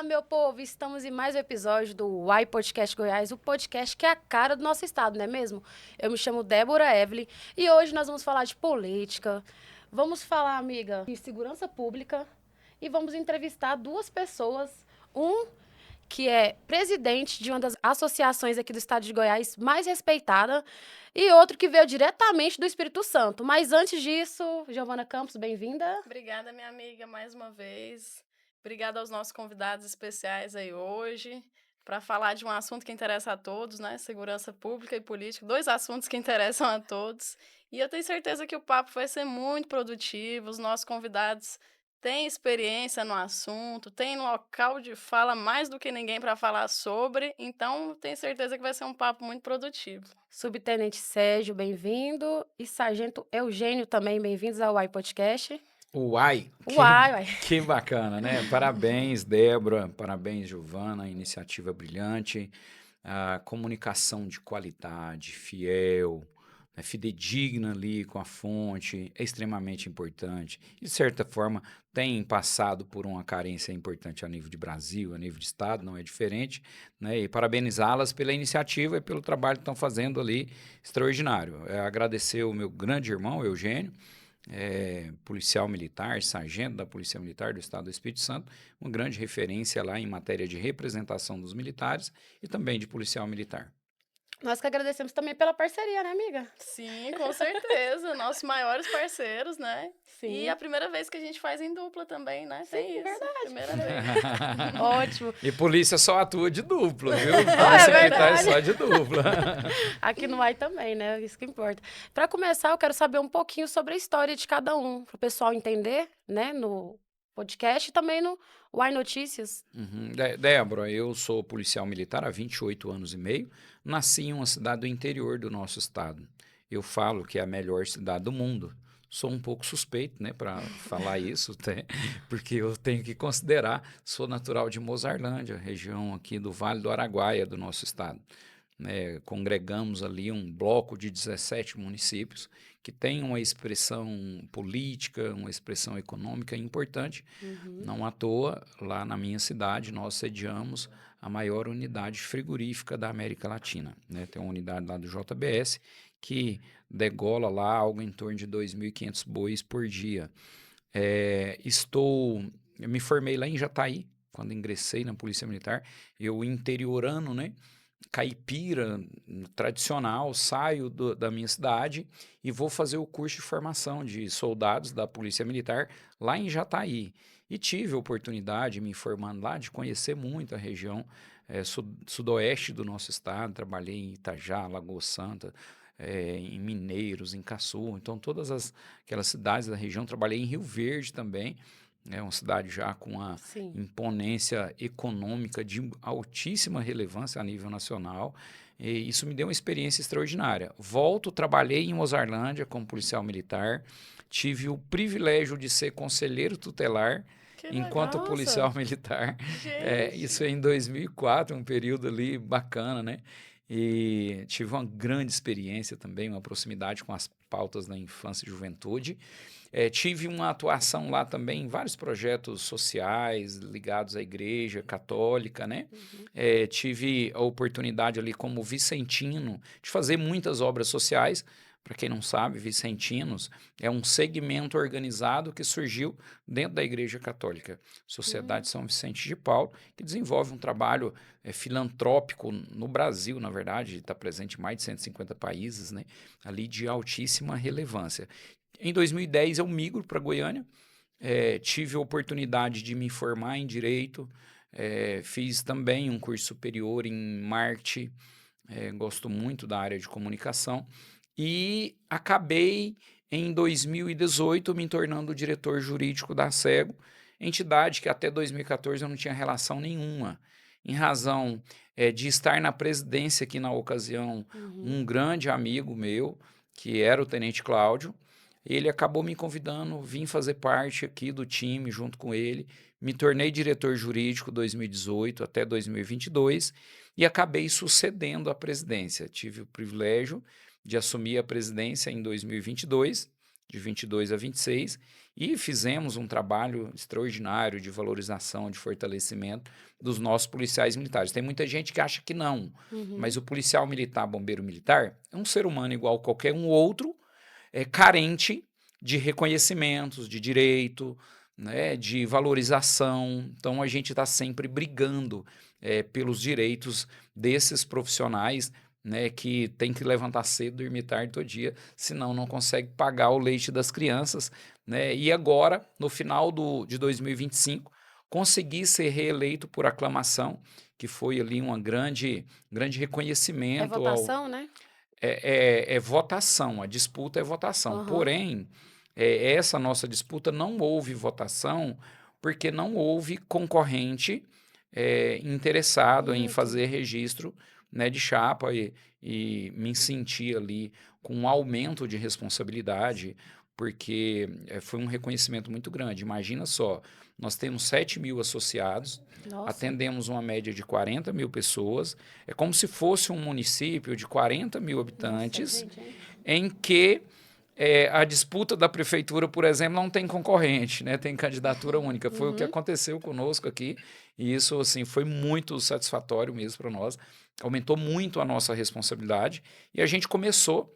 Fala, meu povo! Estamos em mais um episódio do Uai Podcast Goiás, o podcast que é a cara do nosso estado, não é mesmo? Eu me chamo Débora Evelyn e hoje nós vamos falar de política, vamos falar, amiga, de segurança pública e vamos entrevistar duas pessoas. Um que é presidente de uma das associações aqui do estado de Goiás mais respeitada e outro que veio diretamente do Espírito Santo. Mas antes disso, Giovana Campos, bem-vinda. Obrigada, minha amiga, mais uma vez. Obrigada aos nossos convidados especiais aí hoje, para falar de um assunto que interessa a todos, né? Segurança pública e política, dois assuntos que interessam a todos. E eu tenho certeza que o papo vai ser muito produtivo. Os nossos convidados têm experiência no assunto, têm local de fala mais do que ninguém para falar sobre, então tenho certeza que vai ser um papo muito produtivo. Subtenente Sérgio, bem-vindo. E Sargento Eugênio também, bem-vindos ao Uai Podcast. Uai, Uai, uai. que bacana, né? Parabéns, Débora, parabéns, Giovana, iniciativa brilhante, a comunicação de qualidade, fiel, né, fidedigna ali com a fonte, é extremamente importante. E, de certa forma, tem passado por uma carência importante a nível de Brasil, a nível de Estado, não é diferente, né? E parabenizá-las pela iniciativa e pelo trabalho que estão fazendo ali, extraordinário. Agradecer o meu grande irmão, Eugênio, policial militar, sargento da Polícia Militar do Estado do Espírito Santo, uma grande referência lá em matéria de representação dos militares e também de policial militar. Nós que agradecemos também pela parceria, né, amiga? Sim, com certeza. Nossos maiores parceiros, né? Sim. E a primeira vez que a gente faz em dupla também, né? Sim, Tem isso. verdade. Primeira vez. Ótimo. E polícia só atua de dupla, viu? É Polícia militar verdade. só de dupla. Aqui no Uai também, né? Isso que importa. Para começar, eu quero saber um pouquinho sobre a história de cada um, para o pessoal entender, né, no podcast e também no Uai Notícias. Débora, eu sou policial militar há 28 anos e meio, nasci em uma cidade do interior do nosso estado. Eu falo que é a melhor cidade do mundo. Sou um pouco suspeito, né, para falar isso, porque eu tenho que considerar, sou natural de Mozarlândia, região aqui do Vale do Araguaia, do nosso estado. Congregamos ali um bloco de 17 municípios que tem uma expressão política, uma expressão econômica importante. Não à toa, lá na minha cidade, nós sediamos a maior unidade frigorífica da América Latina, né? Tem uma unidade lá do JBS que degola lá algo em torno de 2.500 bois por dia. Eu me formei lá em Jataí, quando ingressei na Polícia Militar, eu interiorano, né? Caipira, tradicional, saio da minha cidade e vou fazer o curso de formação de soldados da Polícia Militar lá em Jataí. E tive a oportunidade, me formando lá, de conhecer muito a região sudoeste do nosso estado. Trabalhei em Itajá, Lagoa Santa, em Mineiros, em Caçu. Então, aquelas cidades da região. Trabalhei em Rio Verde também. É uma cidade já com uma Sim. imponência econômica de altíssima relevância a nível nacional. E isso me deu uma experiência extraordinária. Trabalhei em Mozarlândia como policial militar, tive o privilégio de ser conselheiro tutelar Que enquanto legal. policial militar. Gente. Isso em 2004, um período ali bacana, né? E tive uma grande experiência também, uma proximidade com as pautas da infância e juventude. Tive uma atuação lá também em vários projetos sociais ligados à Igreja Católica, né? Tive a oportunidade ali como vicentino de fazer muitas obras sociais. Para quem não sabe, vicentinos é um segmento organizado que surgiu dentro da Igreja Católica, Sociedade São Vicente de Paulo, que desenvolve um trabalho filantrópico no Brasil, na verdade, está presente em mais de 150 países, né? Ali de altíssima relevância. Em 2010 eu migro para Goiânia, tive a oportunidade de me formar em Direito, fiz também um curso superior em Marketing, gosto muito da área de comunicação, e acabei em 2018 me tornando diretor jurídico da SEGO, entidade que até 2014 eu não tinha relação nenhuma, em razão de estar na presidência aqui na ocasião, um grande amigo meu, que era o Tenente Cláudio. Ele acabou me convidando, vim fazer parte aqui do time junto com ele, me tornei diretor jurídico 2018 até 2022 e acabei sucedendo a presidência. Tive o privilégio de assumir a presidência em 2022, de 22 a 26, E fizemos um trabalho extraordinário de valorização, de fortalecimento dos nossos policiais militares. Tem muita gente que acha que não, mas o policial militar, bombeiro militar, é um ser humano igual a qualquer um outro, carente de reconhecimentos, de direito, né, de valorização. Então, a gente está sempre brigando pelos direitos desses profissionais, né, que tem que levantar cedo, dormir tarde todo dia, senão não consegue pagar o leite das crianças, né? E agora, no final de 2025, consegui ser reeleito por aclamação, que foi ali um grande reconhecimento. votação, né? É votação, a disputa é votação. Porém, essa nossa disputa não houve votação porque não houve concorrente interessado em fazer registro, né, de chapa e me sentir ali com um aumento de responsabilidade, porque foi um reconhecimento muito grande. Imagina só, nós temos 7.000 associados, atendemos uma média de 40.000 pessoas, é como se fosse um município de 40.000 habitantes, em que a disputa da prefeitura, por exemplo, não tem concorrente, né? Tem candidatura única. Foi o que aconteceu conosco aqui, e isso assim, foi muito satisfatório mesmo para nós, aumentou muito a nossa responsabilidade, e a gente começou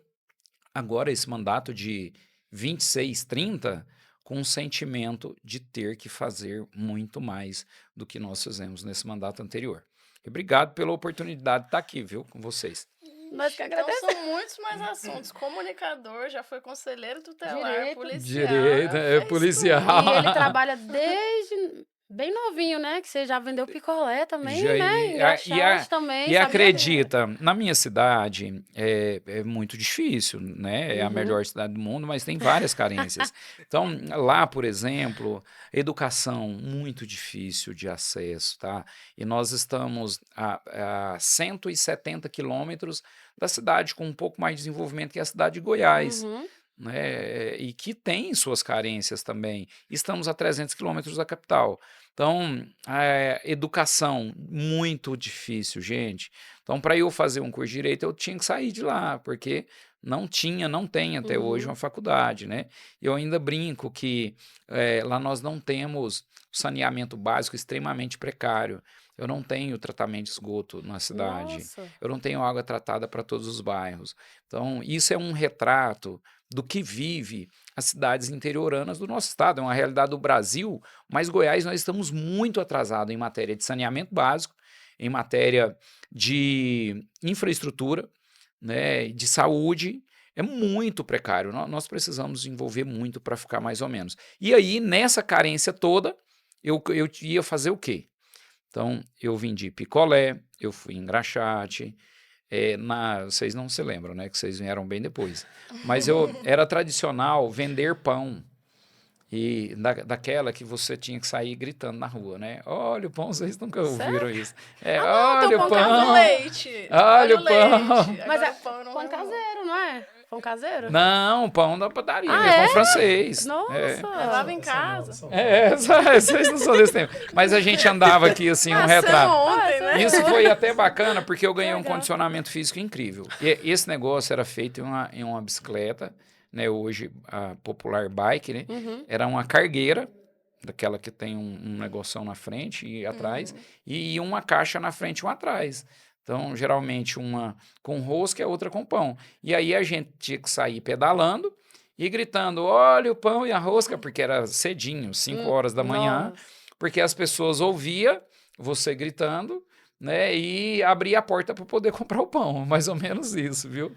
agora esse mandato de 26, 30, com um sentimento de ter que fazer muito mais do que nós fizemos nesse mandato anterior. E obrigado pela oportunidade de estar aqui, viu, com vocês. Nós que Então agradecemos. são muitos mais assuntos. Comunicador, já foi conselheiro tutelar, Direito. policial. Direito, fez policial. tudo. E ele trabalha desde bem novinho, né? Que você já vendeu picolé também, Já- né? Engraxate também. E sabia? acredita, na minha cidade é muito difícil, né? É a melhor cidade do mundo, mas tem várias carências. Então, lá, por exemplo, educação muito difícil de acesso, tá? E nós estamos a 170 quilômetros da cidade com um pouco mais de desenvolvimento que a cidade de Goiás. Né, e que tem suas carências também. Estamos a 300 quilômetros da capital. Então, educação, muito difícil, gente. Então, para eu fazer um curso de Direito, eu tinha que sair de lá, porque não tem até hoje uma faculdade, né? Eu ainda brinco que lá nós não temos saneamento básico extremamente precário. Eu não tenho tratamento de esgoto na cidade. Nossa. Eu não tenho água tratada para todos os bairros. Então, isso é um retrato do que vive as cidades interioranas do nosso estado. É uma realidade do Brasil, mas Goiás nós estamos muito atrasados em matéria de saneamento básico, em matéria de infraestrutura, né, de saúde. É muito precário. Nós precisamos desenvolver muito para ficar mais ou menos. E aí, nessa carência toda, eu ia fazer o quê? Então, eu vendi picolé, eu fui engraxate. Vocês não se lembram, né? Que vocês vieram bem depois. Mas era tradicional vender pão. E daquela que você tinha que sair gritando na rua, né? Olha o pão, vocês nunca ouviram isso. Olha o pão. Leite. Olha o pão. Mas Agora é o pão não pão vai caseiro, não é? Pão caseiro? Não, pão da padaria, Ah, pão é? francês. Nossa. Levava em casa. Vocês não são desse tempo. Mas a gente andava aqui assim, um Nasceu retrato. ontem, né? Isso foi até bacana, porque eu ganhei um Legal. condicionamento físico incrível. E esse negócio era feito em uma bicicleta, né? Hoje a popular bike, né? Era uma cargueira, daquela que tem um negoção na frente e atrás, e uma caixa na frente e uma atrás. Então, geralmente, uma com rosca e a outra com pão. E aí a gente tinha que sair pedalando e gritando, olha o pão e a rosca, porque era cedinho, 5 horas da manhã, Nossa. porque as pessoas ouviam você gritando, né, e abria a porta para poder comprar o pão, mais ou menos isso, viu?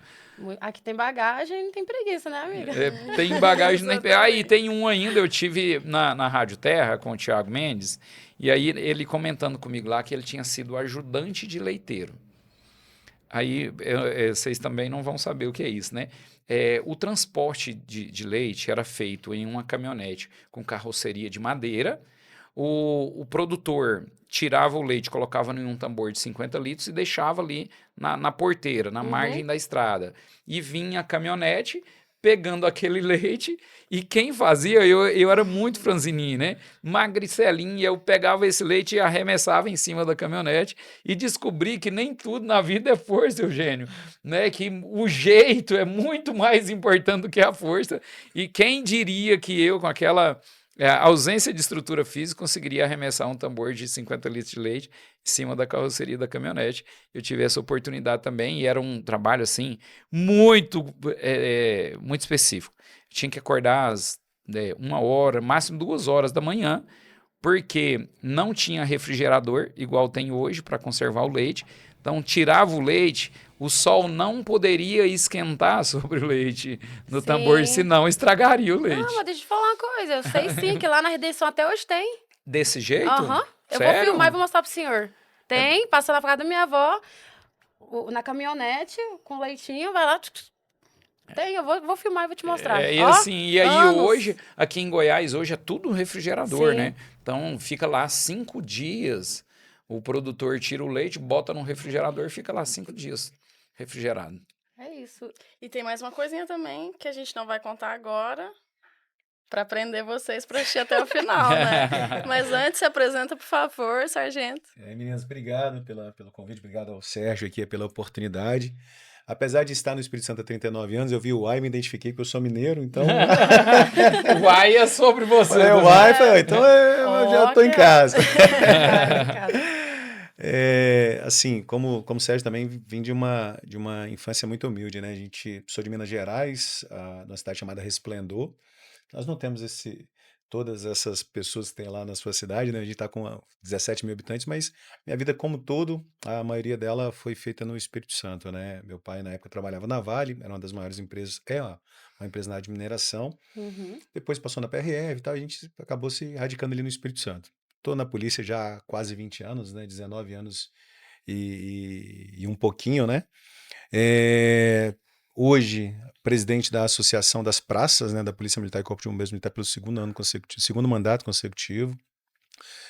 Aqui tem bagagem, não tem preguiça, né, amiga? Tem bagagem... Aí tem um ainda, eu tive na Rádio Terra com o Thiago Mendes, e aí ele comentando comigo lá que ele tinha sido ajudante de leiteiro. Aí vocês também não vão saber o que é isso, né? O transporte de leite era feito em uma caminhonete com carroceria de madeira. O produtor tirava o leite, colocava em um tambor de 50 litros e deixava ali na porteira, na margem da estrada. E vinha a caminhonete, pegando aquele leite, e quem fazia, eu era muito franzininho, né? Magricelinho, e eu pegava esse leite e arremessava em cima da caminhonete, e descobri que nem tudo na vida é força, Eugênio, né? Que o jeito é muito mais importante do que a força, e quem diria que eu, com aquela ausência de estrutura física, conseguiria arremessar um tambor de 50 litros de leite em cima da carroceria da caminhonete. Eu tive essa oportunidade também, e era um trabalho, assim, muito específico. Tinha que acordar às 1 hora, máximo 2 horas da manhã, porque não tinha refrigerador, igual tem hoje, para conservar o leite. Então, tirava o leite, o sol não poderia esquentar sobre o leite no tambor, Sim. senão estragaria o Não, leite. mas deixa eu te falar uma coisa. Eu sei sim que lá na Redenção até hoje tem. Desse jeito? Aham. Eu vou Sério? filmar e vou mostrar pro senhor. Tem, passa na casa da minha avó, na caminhonete, com leitinho, vai lá. Tem, eu vou filmar e vou te mostrar. E Ó, assim, e aí anos. hoje, aqui em Goiás, hoje é tudo refrigerador, Sim. né? Então fica lá 5 dias, o produtor tira o leite, bota no refrigerador e fica lá 5 dias refrigerado. É isso. E tem mais uma coisinha também que a gente não vai contar agora, para prender vocês para assistir até o final, né? Mas antes, se apresenta, por favor, sargento. Meninas, obrigado pelo convite, obrigado ao Sérgio aqui pela oportunidade. Apesar de estar no Espírito Santo há 39 anos, eu vi o Uai e me identifiquei que eu sou mineiro, então... Uai é sobre você. Falei, também. Uai, falei, então eu já estou em casa. Assim, como o Sérgio também vim de uma infância muito humilde, né? Sou de Minas Gerais, numa cidade chamada Resplendor. Nós não temos todas essas pessoas que tem lá na sua cidade, né? A gente está com 17 mil habitantes, mas minha vida como todo, a maioria dela foi feita no Espírito Santo, né? Meu pai, na época, trabalhava na Vale, era uma das maiores empresas, uma empresa na área de mineração. Uhum. Depois passou na PRF e tal, a gente acabou se radicando ali no Espírito Santo. Estou na polícia já há quase 20 anos, né? 19 anos e um pouquinho, né? Hoje, presidente da Associação das Praças, né, da Polícia Militar e Corpo de Bombeiros Militar pelo segundo mandato consecutivo.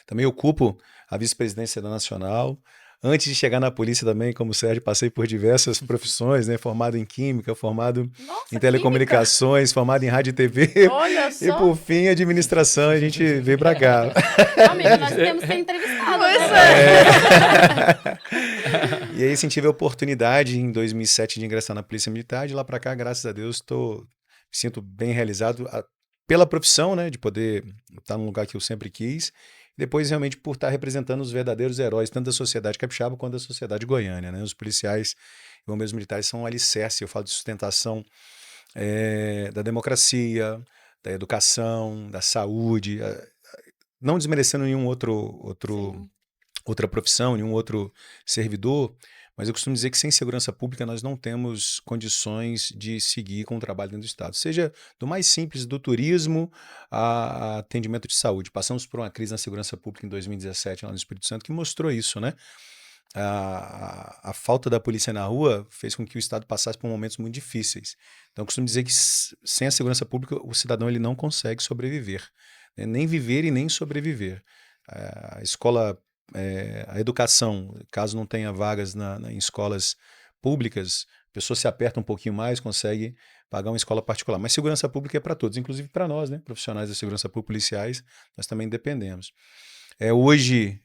Também ocupo a vice-presidência da Nacional. Antes de chegar na polícia também, como o Sérgio, passei por diversas profissões, né? Formado em Química, formado em Telecomunicações, formado em Rádio e TV. Olha só. E por fim, administração, a gente veio pra cá. Amiga, nós temos que ser entrevistados. Pois E aí, sim, tive a oportunidade em 2007 de ingressar na Polícia Militar. De lá pra cá, graças a Deus, me sinto bem realizado pela profissão, né? De poder estar num lugar que eu sempre quis. Depois, realmente, por estar representando os verdadeiros heróis, tanto da sociedade capixaba quanto da sociedade goiânia, né? Os policiais e bombeiros militares são um alicerce, eu falo de sustentação da democracia, da educação, da saúde, não desmerecendo nenhum outra profissão, nenhum outro servidor, mas eu costumo dizer que sem segurança pública nós não temos condições de seguir com o trabalho dentro do Estado. Seja do mais simples, do turismo a atendimento de saúde. Passamos por uma crise na segurança pública em 2017 lá no Espírito Santo que mostrou isso, né? A falta da polícia na rua fez com que o Estado passasse por momentos muito difíceis. Então eu costumo dizer que sem a segurança pública o cidadão ele não consegue sobreviver, né? Nem viver e nem sobreviver. A escola... a educação, caso não tenha vagas em escolas públicas, a pessoa se aperta um pouquinho mais, consegue pagar uma escola particular. Mas segurança pública é para todos, inclusive para nós, né? Profissionais da segurança pública, policiais, nós também dependemos. Hoje,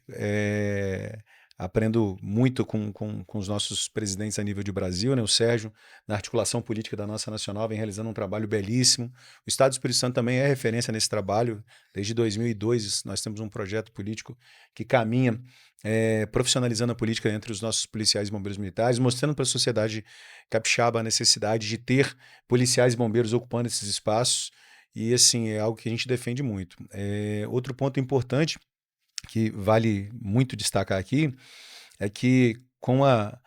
aprendo muito com os nossos presidentes a nível de Brasil, né? O Sérgio, na articulação política da nossa nacional, vem realizando um trabalho belíssimo. O Estado do Espírito Santo também é referência nesse trabalho. Desde 2002, nós temos um projeto político que caminha profissionalizando a política entre os nossos policiais e bombeiros militares, mostrando para a sociedade capixaba a necessidade de ter policiais e bombeiros ocupando esses espaços. E, assim, é algo que a gente defende muito. Outro ponto importante que vale muito destacar aqui é que com a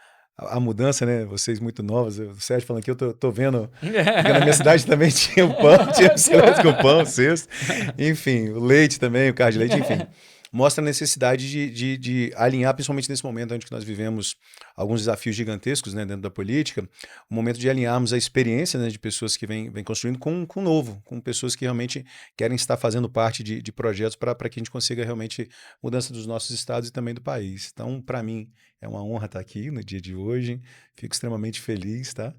mudança, né? Vocês muito novos, o Sérgio falando aqui, eu tô vendo, porque na minha cidade também tinha o pão, tinha o celular com pão, o cesto, enfim, o leite também, o carro de leite, enfim. Mostra a necessidade de alinhar, principalmente nesse momento onde nós vivemos alguns desafios gigantescos, né, dentro da política, o momento de alinharmos a experiência, né, de pessoas que vêm construindo com o novo, com pessoas que realmente querem estar fazendo parte de projetos para que a gente consiga realmente mudança dos nossos estados e também do país. Então, para mim, é uma honra estar aqui no dia de hoje, fico extremamente feliz, tá?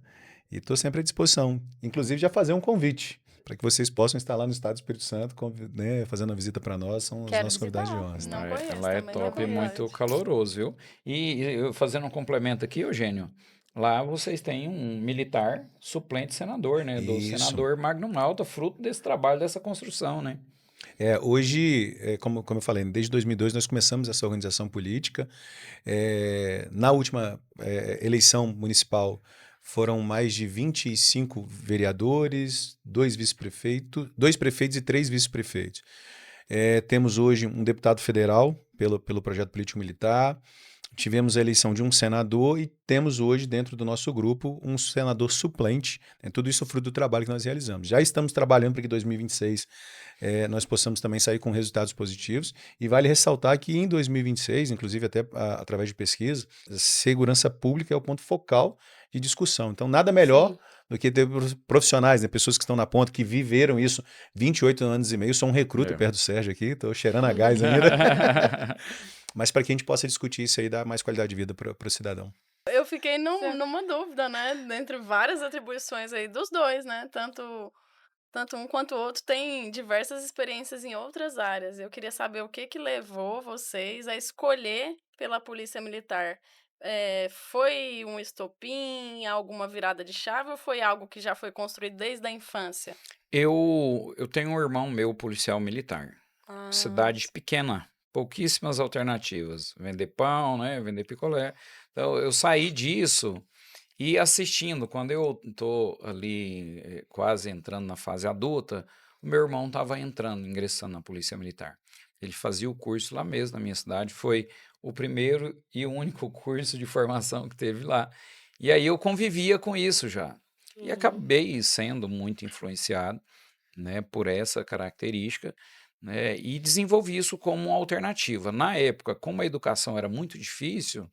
E estou sempre à disposição. Inclusive, já fazer um convite para que vocês possam estar lá no estado do Espírito Santo, né, fazendo uma visita para nós, são os Quero nossos convidados de visitar. honra. Não Tá? conheço Lá é também, não top e muito conheço. caloroso, viu? E eu fazendo um complemento aqui, Eugênio, lá vocês têm um militar suplente senador, né? Do Isso. senador Magno Malta, fruto desse trabalho, dessa construção, né? Hoje, como eu falei, desde 2002 nós começamos essa organização política. Na última eleição municipal foram mais de 25 vereadores, 2 vice-prefeitos, 2 prefeitos e 3 vice-prefeitos. Temos hoje um deputado federal pelo projeto político militar. Tivemos a eleição de um senador e temos hoje, dentro do nosso grupo, um senador suplente. Tudo isso é fruto do trabalho que nós realizamos. Já estamos trabalhando para que em 2026 nós possamos também sair com resultados positivos. E vale ressaltar que em 2026, inclusive até através de pesquisa, segurança pública é o ponto focal de discussão. Então, nada melhor Sim. do que ter profissionais, né, pessoas que estão na ponta, que viveram isso 28 anos e meio. Sou um recruta perto do Sérgio aqui, estou cheirando a gás ainda. Mas para que a gente possa discutir isso aí e dar mais qualidade de vida para o cidadão. Eu fiquei numa dúvida, né? Entre várias atribuições aí dos dois, né? Tanto um quanto o outro tem diversas experiências em outras áreas. Eu queria saber o que levou vocês a escolher pela Polícia Militar. Foi um estopim, alguma virada de chave ou foi algo que já foi construído desde a infância? Eu tenho um irmão meu, policial militar. Ah, Cidade pequena, pouquíssimas alternativas. Vender pão, né? Vender picolé. Então, eu saí disso e assistindo. Quando eu tô ali quase entrando na fase adulta, o meu irmão estava ingressando na Polícia Militar. Ele fazia o curso lá mesmo, na minha cidade. Foi o primeiro e único curso de formação que teve lá. E aí eu convivia com isso já. E acabei sendo muito influenciado, né, por essa característica, né, e desenvolvi isso como uma alternativa. Na época, como a educação era muito difícil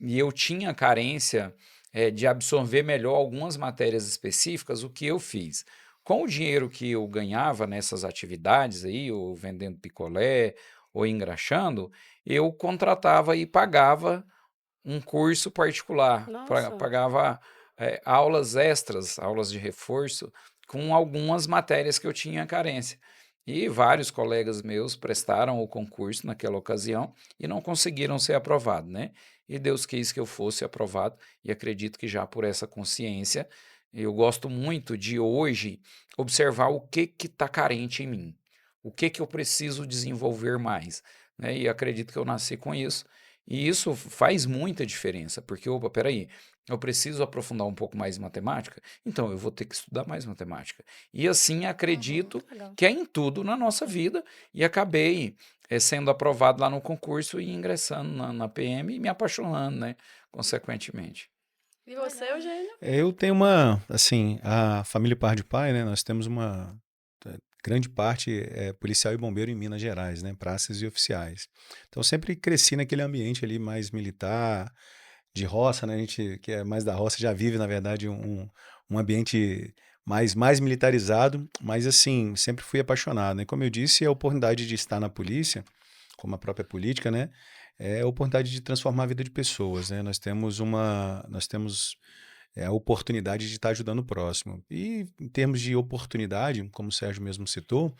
e eu tinha carência de absorver melhor algumas matérias específicas, o que eu fiz? Com o dinheiro que eu ganhava nessas atividades aí, ou vendendo picolé, ou engraxando, eu contratava e pagava um curso particular, Nossa. pagava aulas extras, aulas de reforço, com algumas matérias que eu tinha carência. E vários colegas meus prestaram o concurso naquela ocasião e não conseguiram ser aprovados, né? E Deus quis que eu fosse aprovado e acredito que já por essa consciência, eu gosto muito de hoje observar o que está carente em mim, o que eu preciso desenvolver mais, né? E acredito que eu nasci com isso. E isso faz muita diferença, porque, opa, peraí, eu preciso aprofundar um pouco mais em matemática, então eu vou ter que estudar mais matemática. E assim acredito Legal. que é em tudo na nossa vida, e acabei sendo aprovado lá no concurso e ingressando na PM e me apaixonando, né, consequentemente. E você, Eugênio? Eu tenho a família par de pai, né? Nós temos uma grande parte policial e bombeiro em Minas Gerais, né? Praças e oficiais. Então sempre cresci naquele ambiente ali mais militar, de roça, né? A gente que é mais da roça já vive, na verdade, um ambiente mais militarizado, mas assim, sempre fui apaixonado, né? Como eu disse, a oportunidade de estar na polícia, como a própria política, né? É a oportunidade de transformar a vida de pessoas, né? Nós temos a oportunidade de estar ajudando o próximo. E em termos de oportunidade, como o Sérgio mesmo citou,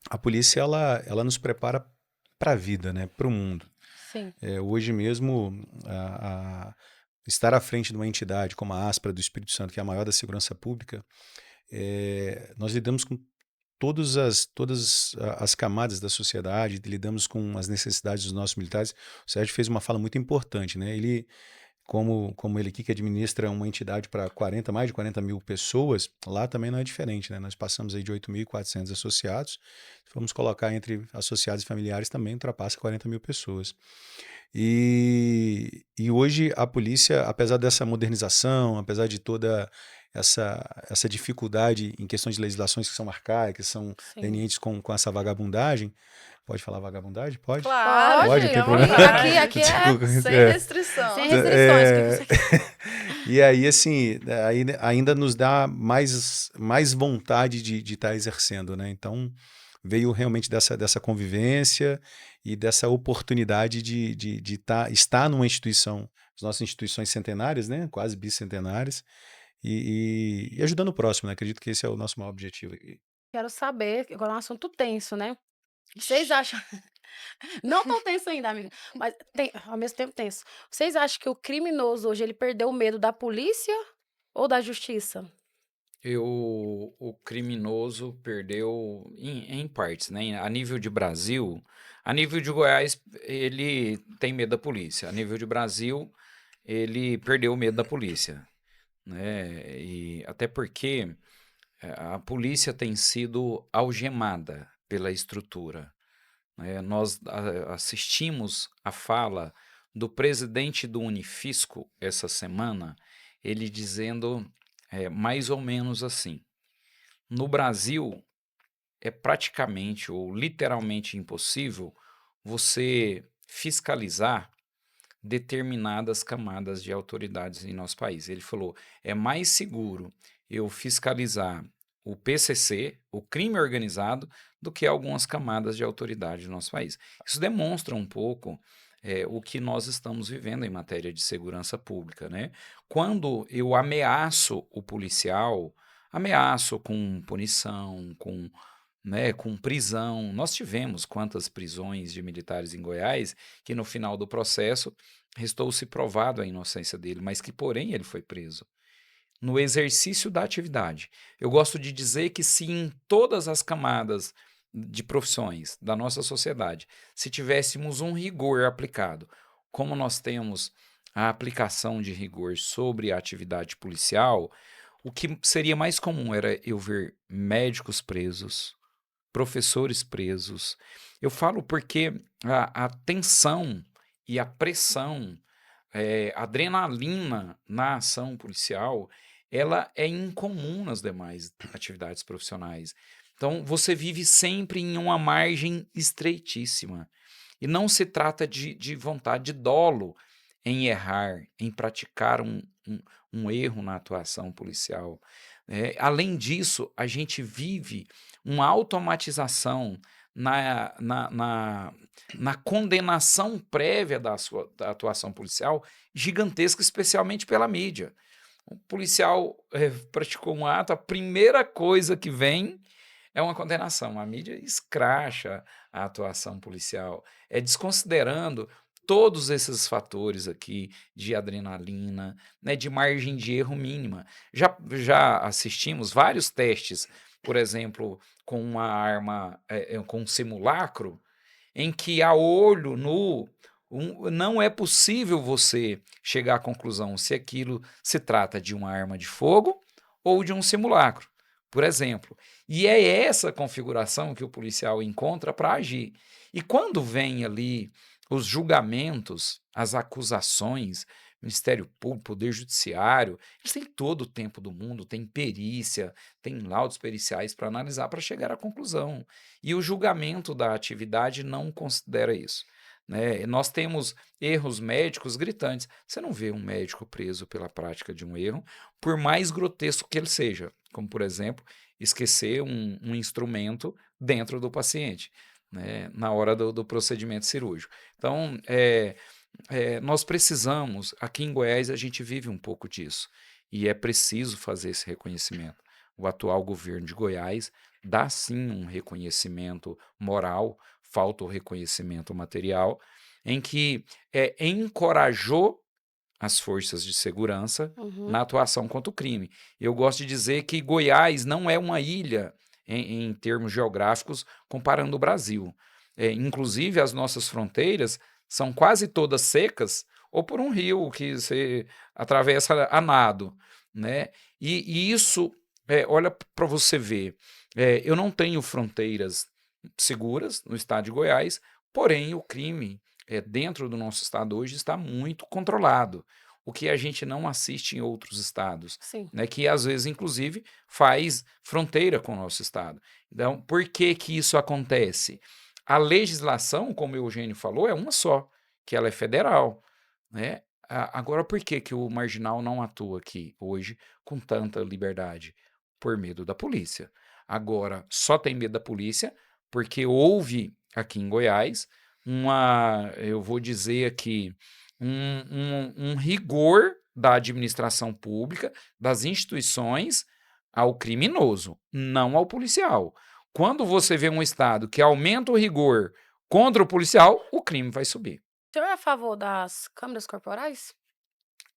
a polícia ela nos prepara para a vida, né? Para o mundo. Sim. Hoje mesmo, estar à frente de uma entidade como a Aspra do Espírito Santo, que é a maior da segurança pública, nós lidamos com todas as camadas da sociedade, lidamos com as necessidades dos nossos militares. O Sérgio fez uma fala muito importante, né? Ele, como ele aqui que administra uma entidade para mais de 40 mil pessoas, lá também não é diferente, né? Nós passamos aí de 8.400 associados, se formos colocar entre associados e familiares também ultrapassa 40 mil pessoas. E hoje a polícia, apesar dessa modernização, apesar de toda essa dificuldade em questões de legislações que são arcaicas, que são lenientes com essa vagabundagem. Pode falar vagabundagem? Pode? Claro, Pode, à tem vontade. problema. Aqui é Desculpa. Sem restrição. sem restrições. O que você E aí, assim, ainda nos dá mais vontade de estar exercendo, né? Então, veio realmente dessa convivência e dessa oportunidade de estar numa instituição, as nossas instituições centenárias, né? Quase bicentenárias, e ajudando o próximo, né? Acredito que esse é o nosso maior objetivo. Quero saber, agora é um assunto tenso, né? Vocês acham. Não tão tenso ainda, amiga, mas ao mesmo tempo tenso. Vocês acham que o criminoso hoje ele perdeu o medo da polícia ou da justiça? O criminoso perdeu em partes, né? A nível de Brasil, a nível de Goiás, ele tem medo da polícia. A nível de Brasil, ele perdeu o medo da polícia, né? E até porque a polícia tem sido algemada pela estrutura, né? Nós assistimos a fala do presidente do Unifisco essa semana, ele dizendo mais ou menos assim: no Brasil é praticamente ou literalmente impossível você fiscalizar determinadas camadas de autoridades em nosso país. Ele falou: é mais seguro eu fiscalizar o PCC, o crime organizado, do que algumas camadas de autoridade no nosso país. Isso demonstra um pouco o que nós estamos vivendo em matéria de segurança pública, né? Quando eu ameaço o policial, ameaço com punição, com prisão. Nós tivemos quantas prisões de militares em Goiás que no final do processo restou-se provado a inocência dele, mas que porém ele foi preso no exercício da atividade. Eu gosto de dizer que se em todas as camadas de profissões da nossa sociedade, se tivéssemos um rigor aplicado, como nós temos a aplicação de rigor sobre a atividade policial, o que seria mais comum era eu ver médicos presos, professores presos. Eu falo porque a tensão e a pressão, a adrenalina na ação policial, ela é incomum nas demais atividades profissionais. Então, você vive sempre em uma margem estreitíssima. E não se trata de vontade, de dolo em errar, em praticar um erro na atuação policial. Além disso, a gente vive uma automatização na condenação prévia da atuação policial gigantesca, especialmente pela mídia. O policial praticou um ato, a primeira coisa que vem é uma condenação. A mídia escracha a atuação policial, desconsiderando todos esses fatores aqui de adrenalina, né, de margem de erro mínima. Já assistimos vários testes, por exemplo, com uma arma, com um simulacro, em que a olho nu não é possível você chegar à conclusão se aquilo se trata de uma arma de fogo ou de um simulacro, por exemplo. E é essa configuração que o policial encontra para agir. E quando vem ali os julgamentos, as acusações, Ministério Público, Poder Judiciário, eles têm todo o tempo do mundo, tem perícia, tem laudos periciais para analisar, para chegar à conclusão. E o julgamento da atividade não considera isso, né? Nós temos erros médicos gritantes. Você não vê um médico preso pela prática de um erro, por mais grotesco que ele seja, como, por exemplo, esquecer um instrumento dentro do paciente, né, na hora do procedimento cirúrgico. Então, nós precisamos, aqui em Goiás a gente vive um pouco disso, e é preciso fazer esse reconhecimento. O atual governo de Goiás dá sim um reconhecimento moral, falta o reconhecimento material, em que encorajou as forças de segurança na atuação contra o crime. Eu gosto de dizer que Goiás não é uma ilha em termos geográficos, comparando o Brasil. Inclusive, as nossas fronteiras são quase todas secas ou por um rio que você atravessa a nado, né? E isso, olha para você ver, eu não tenho fronteiras seguras no estado de Goiás, porém o crime dentro do nosso estado hoje está muito controlado, o que a gente não assiste em outros estados, Sim. né, que às vezes, inclusive, faz fronteira com o nosso estado. Então, por que que isso acontece? A legislação, como o Eugênio falou, é uma só, que ela é federal, né? Agora, por que que o marginal não atua aqui hoje com tanta liberdade? Por medo da polícia. Agora, só tem medo da polícia porque houve aqui em Goiás eu vou dizer aqui, um rigor da administração pública, das instituições, ao criminoso, não ao policial. Quando você vê um Estado que aumenta o rigor contra o policial, o crime vai subir. O senhor é a favor das câmeras corporais?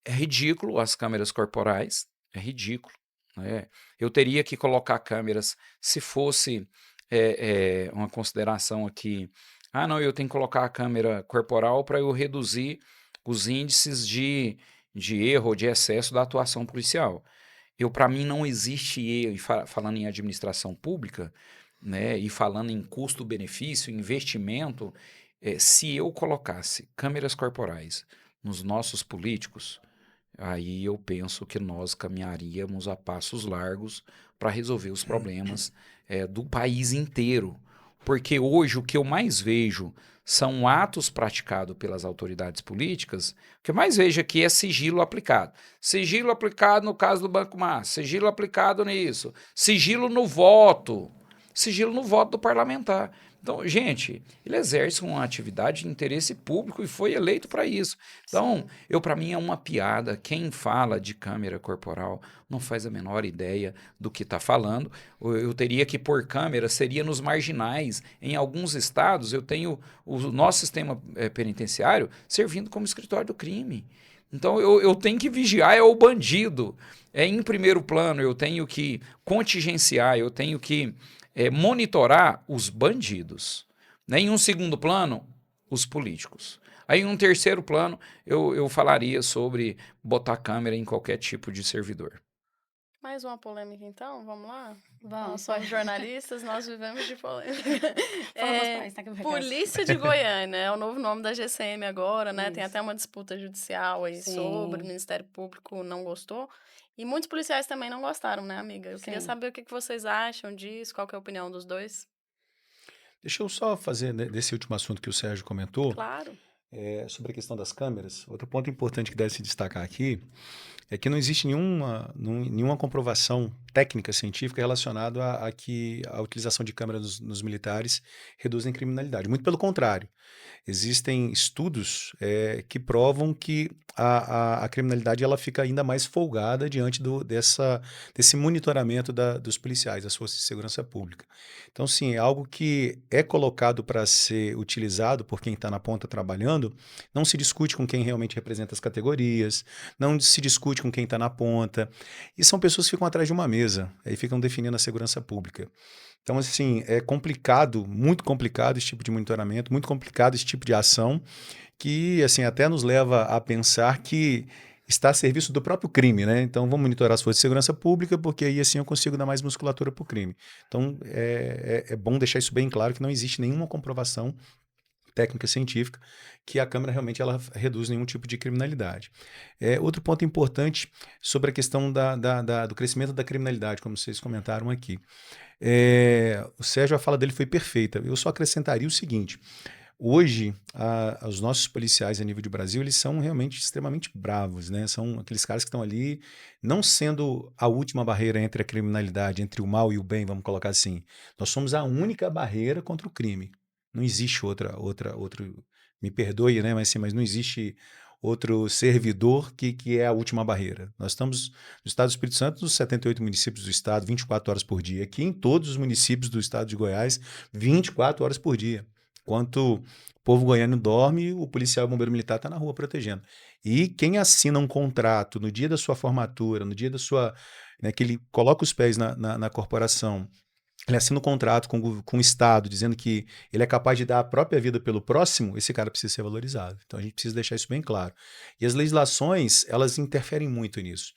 É ridículo as câmeras corporais, é ridículo, né? Eu teria que colocar câmeras, se fosse uma consideração aqui, não, eu tenho que colocar a câmera corporal para eu reduzir os índices de erro ou de excesso da atuação policial. Para mim, não existe erro, falando em administração pública, né, e falando em custo-benefício, investimento, se eu colocasse câmeras corporais nos nossos políticos, aí eu penso que nós caminharíamos a passos largos para resolver os problemas do país inteiro. Porque hoje o que eu mais vejo são atos praticados pelas autoridades políticas. O que eu mais vejo aqui é sigilo aplicado. Sigilo aplicado no caso do Banco Massa, sigilo aplicado nisso, sigilo no voto do parlamentar. Então, gente, ele exerce uma atividade de interesse público e foi eleito para isso. Então, para mim é uma piada. Quem fala de câmera corporal não faz a menor ideia do que está falando. Eu teria que pôr câmera, seria nos marginais. Em alguns estados, eu tenho o nosso sistema penitenciário servindo como escritório do crime. Então, eu tenho que vigiar o bandido. Em primeiro plano, eu tenho que contingenciar, eu tenho que monitorar os bandidos. Né? Em um segundo plano, os políticos. Aí, em um terceiro plano, eu falaria sobre botar câmera em qualquer tipo de servidor. Mais uma polêmica, então? Vamos lá? Vamos. Nós somos jornalistas, nós vivemos de polêmica. Tá Polícia de Goiânia, é o novo nome da GCM agora, né? Isso. Tem até uma disputa judicial aí Sim. sobre, o Ministério Público não gostou. E muitos policiais também não gostaram, né, amiga? Eu queria Sim. saber o que vocês acham disso, qual que é a opinião dos dois. Deixa eu só fazer, né, desse último assunto que o Sérgio comentou, Claro. sobre a questão das câmeras. Outro ponto importante que deve se destacar aqui é que não existe nenhuma comprovação técnica científica relacionada a que a utilização de câmeras nos militares reduzem criminalidade. Muito pelo contrário. Existem estudos que provam que a criminalidade ela fica ainda mais folgada diante desse monitoramento dos policiais, das forças de segurança pública. Então, sim, é algo que é colocado para ser utilizado por quem está na ponta trabalhando, não se discute com quem realmente representa as categorias, não se discute com quem está na ponta, e são pessoas que ficam atrás de uma mesa, aí ficam definindo a segurança pública. Então, assim, é complicado, muito complicado esse tipo de monitoramento, muito complicado esse tipo de ação, que, assim, até nos leva a pensar que está a serviço do próprio crime, né? Então, vamos monitorar as forças de segurança pública, porque aí, assim, eu consigo dar mais musculatura para o crime. Então, é bom deixar isso bem claro, que não existe nenhuma comprovação técnica científica que a câmera realmente ela reduz nenhum tipo de criminalidade. Outro ponto importante sobre a questão do crescimento da criminalidade, como vocês comentaram aqui. O Sérgio, a fala dele foi perfeita. Eu só acrescentaria o seguinte: hoje, os nossos policiais a nível de Brasil, eles são realmente extremamente bravos, né? São aqueles caras que estão ali, não sendo a última barreira entre a criminalidade, entre o mal e o bem, vamos colocar assim. Nós somos a única barreira contra o crime. Não existe outro, me perdoe, né? Mas não existe outro servidor que é a última barreira. Nós estamos no estado do Espírito Santo, nos 78 municípios do estado, 24 horas por dia. Aqui em todos os municípios do estado de Goiás, 24 horas por dia. Enquanto o povo goiano dorme, o policial e o bombeiro militar está na rua protegendo. E quem assina um contrato no dia da sua formatura, no dia da sua... né, que ele coloca os pés na corporação, ele assina um contrato com o Estado, dizendo que ele é capaz de dar a própria vida pelo próximo, esse cara precisa ser valorizado. Então, a gente precisa deixar isso bem claro. E as legislações, elas interferem muito nisso.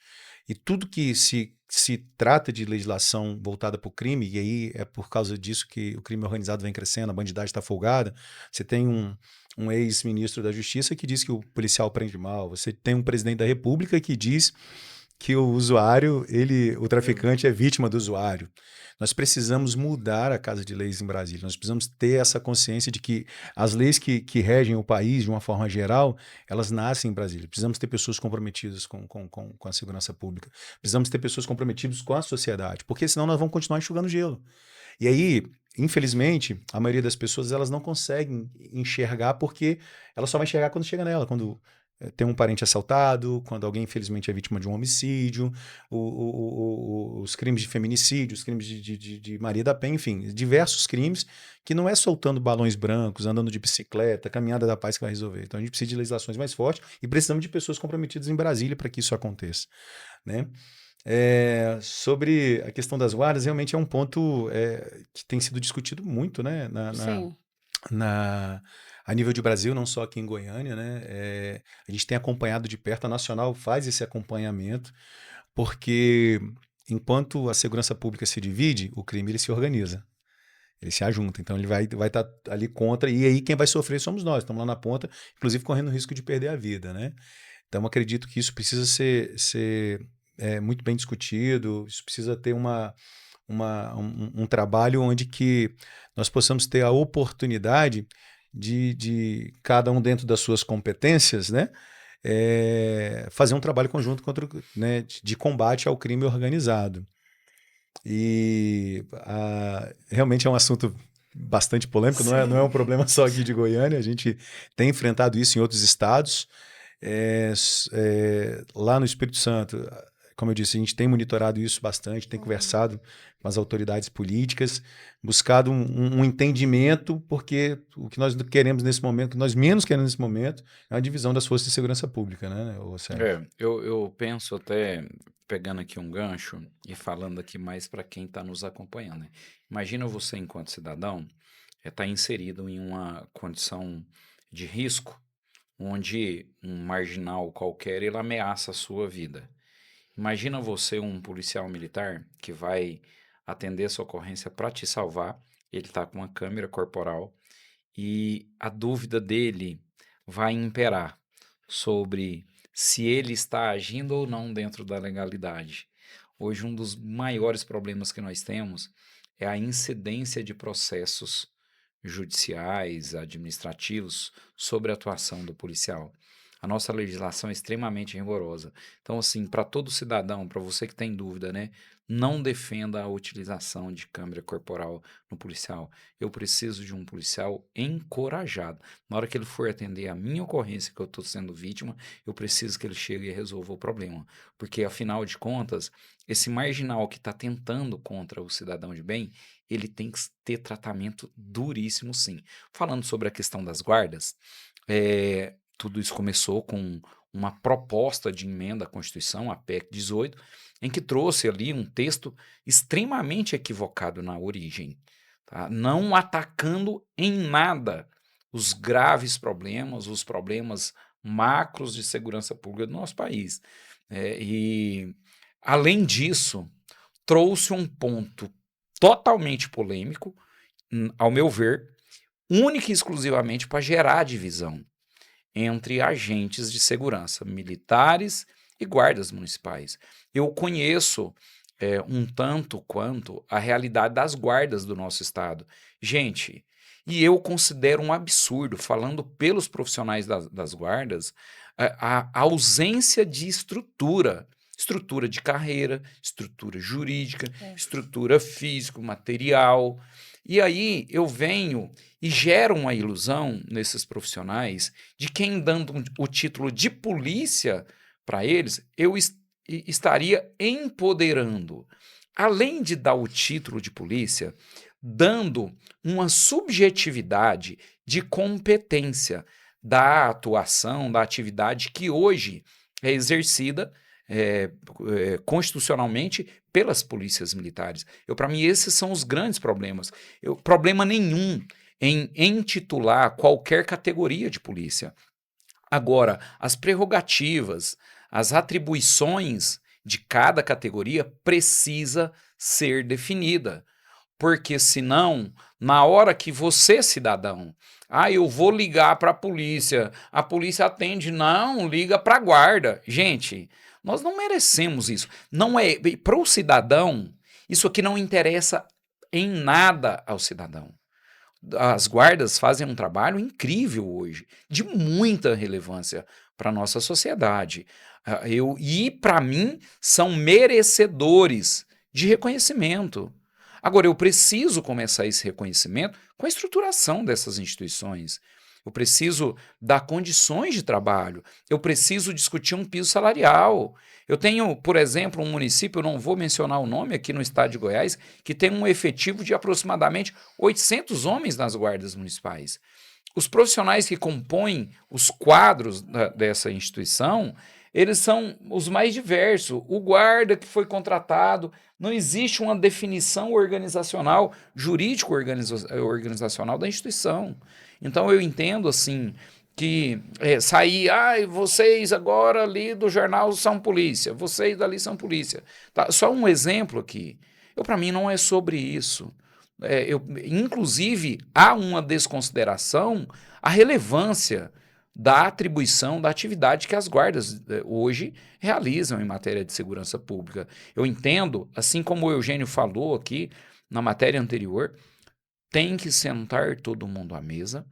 E tudo que se trata de legislação voltada para o crime, e aí é por causa disso que o crime organizado vem crescendo, a bandidagem está folgada. Você tem um ex-ministro da Justiça que diz que o policial prende mal. Você tem um presidente da República que diz que o usuário, o traficante é vítima do usuário. Nós precisamos mudar a Casa de Leis em Brasília. Nós precisamos ter essa consciência de que as leis que regem o país, de uma forma geral, elas nascem em Brasília. Precisamos ter pessoas comprometidas com a segurança pública. Precisamos ter pessoas comprometidas com a sociedade, porque senão nós vamos continuar enxugando gelo. E aí, infelizmente, a maioria das pessoas elas não conseguem enxergar, porque ela só vai enxergar quando chega nela, quando tem um parente assaltado, quando alguém, infelizmente, é vítima de um homicídio, os crimes de feminicídio, os crimes de Maria da Penha, enfim, diversos crimes que não é soltando balões brancos, andando de bicicleta, caminhada da paz que vai resolver. Então a gente precisa de legislações mais fortes e precisamos de pessoas comprometidas em Brasília para que isso aconteça, né? Sobre a questão das guardas, realmente é um ponto que tem sido discutido muito, né, Sim. a nível de Brasil, não só aqui em Goiânia, né? A gente tem acompanhado de perto, a Nacional faz esse acompanhamento, porque enquanto a segurança pública se divide, o crime ele se organiza. Ele se ajunta, então ele vai estar ali contra, e aí quem vai sofrer somos nós, estamos lá na ponta, inclusive correndo o risco de perder a vida, né? Então acredito que isso precisa ser muito bem discutido, isso precisa ter um trabalho onde que nós possamos ter a oportunidade de cada um dentro das suas competências, né? Fazer um trabalho conjunto né, de combate ao crime organizado. E realmente é um assunto bastante polêmico, não é um problema só aqui de Goiânia, a gente tem enfrentado isso em outros estados. Lá no Espírito Santo, como eu disse, a gente tem monitorado isso bastante, tem conversado com as autoridades políticas, buscado um entendimento, porque o que nós queremos nesse momento, o que nós menos queremos nesse momento, é a divisão das forças de segurança pública, né, Sérgio? Eu penso até, pegando aqui um gancho e falando aqui mais para quem está nos acompanhando, né? Imagina você, enquanto cidadão, estar inserido em uma condição de risco, onde um marginal qualquer ele ameaça a sua vida. Imagina você, um policial militar, que vai atender essa ocorrência para te salvar, ele está com uma câmera corporal e a dúvida dele vai imperar sobre se ele está agindo ou não dentro da legalidade. Hoje, um dos maiores problemas que nós temos é a incidência de processos judiciais, administrativos, sobre a atuação do policial. A nossa legislação é extremamente rigorosa. Então, assim, para todo cidadão, para você que tem dúvida, né, não defenda a utilização de câmera corporal no policial. Eu preciso de um policial encorajado. Na hora que ele for atender a minha ocorrência, que eu estou sendo vítima, eu preciso que ele chegue e resolva o problema. Porque, afinal de contas, esse marginal que está tentando contra o cidadão de bem, ele tem que ter tratamento duríssimo, sim. Falando sobre a questão das guardas, tudo isso começou com uma proposta de emenda à Constituição, a PEC 18, em que trouxe ali um texto extremamente equivocado na origem, tá? Não atacando em nada os graves problemas, os problemas macros de segurança pública do nosso país. E, além disso, trouxe um ponto totalmente polêmico, ao meu ver, única e exclusivamente para gerar divisão entre agentes de segurança, militares e guardas municipais. Eu conheço um tanto quanto a realidade das guardas do nosso estado. Gente, e eu considero um absurdo, falando pelos profissionais das guardas, a ausência de estrutura de carreira, estrutura jurídica, estrutura física, material. E aí eu venho e gero uma ilusão nesses profissionais de quem, dando o título de polícia para eles, eu estaria empoderando. Além de dar o título de polícia, dando uma subjetividade de competência da atuação, da atividade que hoje é exercida constitucionalmente pelas polícias militares. Para mim, esses são os grandes problemas. Problema nenhum em intitular qualquer categoria de polícia. Agora, as prerrogativas, as atribuições de cada categoria precisa ser definida. Porque senão, na hora que você, cidadão, eu vou ligar para a polícia atende, não, liga para a guarda. Gente, nós não merecemos isso. Não é para o cidadão, isso aqui não interessa em nada ao cidadão. As guardas fazem um trabalho incrível hoje, de muita relevância para a nossa sociedade. E, para mim, são merecedores de reconhecimento. Agora, eu preciso começar esse reconhecimento com a estruturação dessas instituições. eu preciso dar condições de trabalho, eu preciso discutir um piso salarial. Eu tenho, por exemplo, um município, eu não vou mencionar o nome, aqui no estado de Goiás, que tem um efetivo de aproximadamente 800 homens nas guardas municipais. Os profissionais que compõem os quadros dessa instituição, eles são os mais diversos. O guarda que foi contratado, não existe uma definição organizacional, jurídico-organizacional da instituição. Então, eu entendo, assim, que sair, vocês agora ali do jornal são polícia, vocês dali são polícia. Tá? Só um exemplo aqui. Para mim, não é sobre isso. Inclusive, há uma desconsideração à relevância da atribuição da atividade que as guardas hoje realizam em matéria de segurança pública. Eu entendo, assim como o Eugênio falou aqui na matéria anterior, tem que sentar todo mundo à mesa,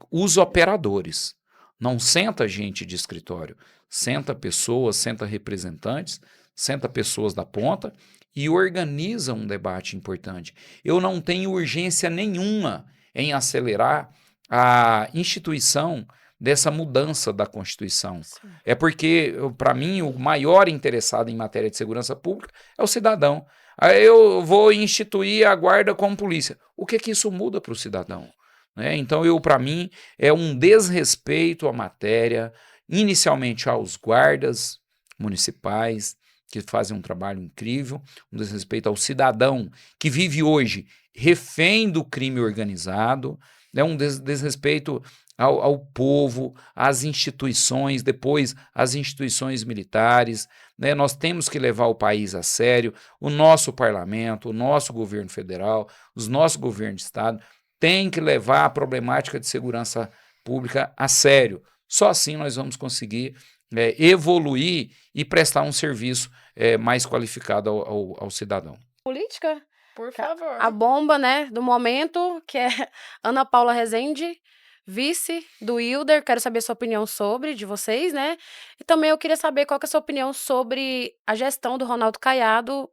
os operadores. Não senta gente de escritório, senta pessoas, senta representantes, senta pessoas da ponta e organiza um debate importante. Eu não tenho urgência nenhuma em acelerar a instituição dessa mudança da Constituição. Sim. É porque, para mim, o maior interessado em matéria de segurança pública é o cidadão. Aí eu vou instituir a guarda como polícia. O que isso muda para o cidadão? Então, para mim, é um desrespeito à matéria, inicialmente aos guardas municipais, que fazem um trabalho incrível, um desrespeito ao cidadão que vive hoje refém do crime organizado, um desrespeito ao povo, às instituições, depois às instituições militares. Nós temos que levar o país a sério, o nosso parlamento, o nosso governo federal, os nossos governos de estado têm que levar a problemática de segurança pública a sério. Só assim nós vamos conseguir evoluir e prestar um serviço mais qualificado ao cidadão. Política? Por favor. A bomba, do momento, que é Ana Paula Rezende, vice do Wilder. Quero saber a sua opinião de vocês, E também eu queria saber qual que é a sua opinião sobre a gestão do Ronaldo Caiado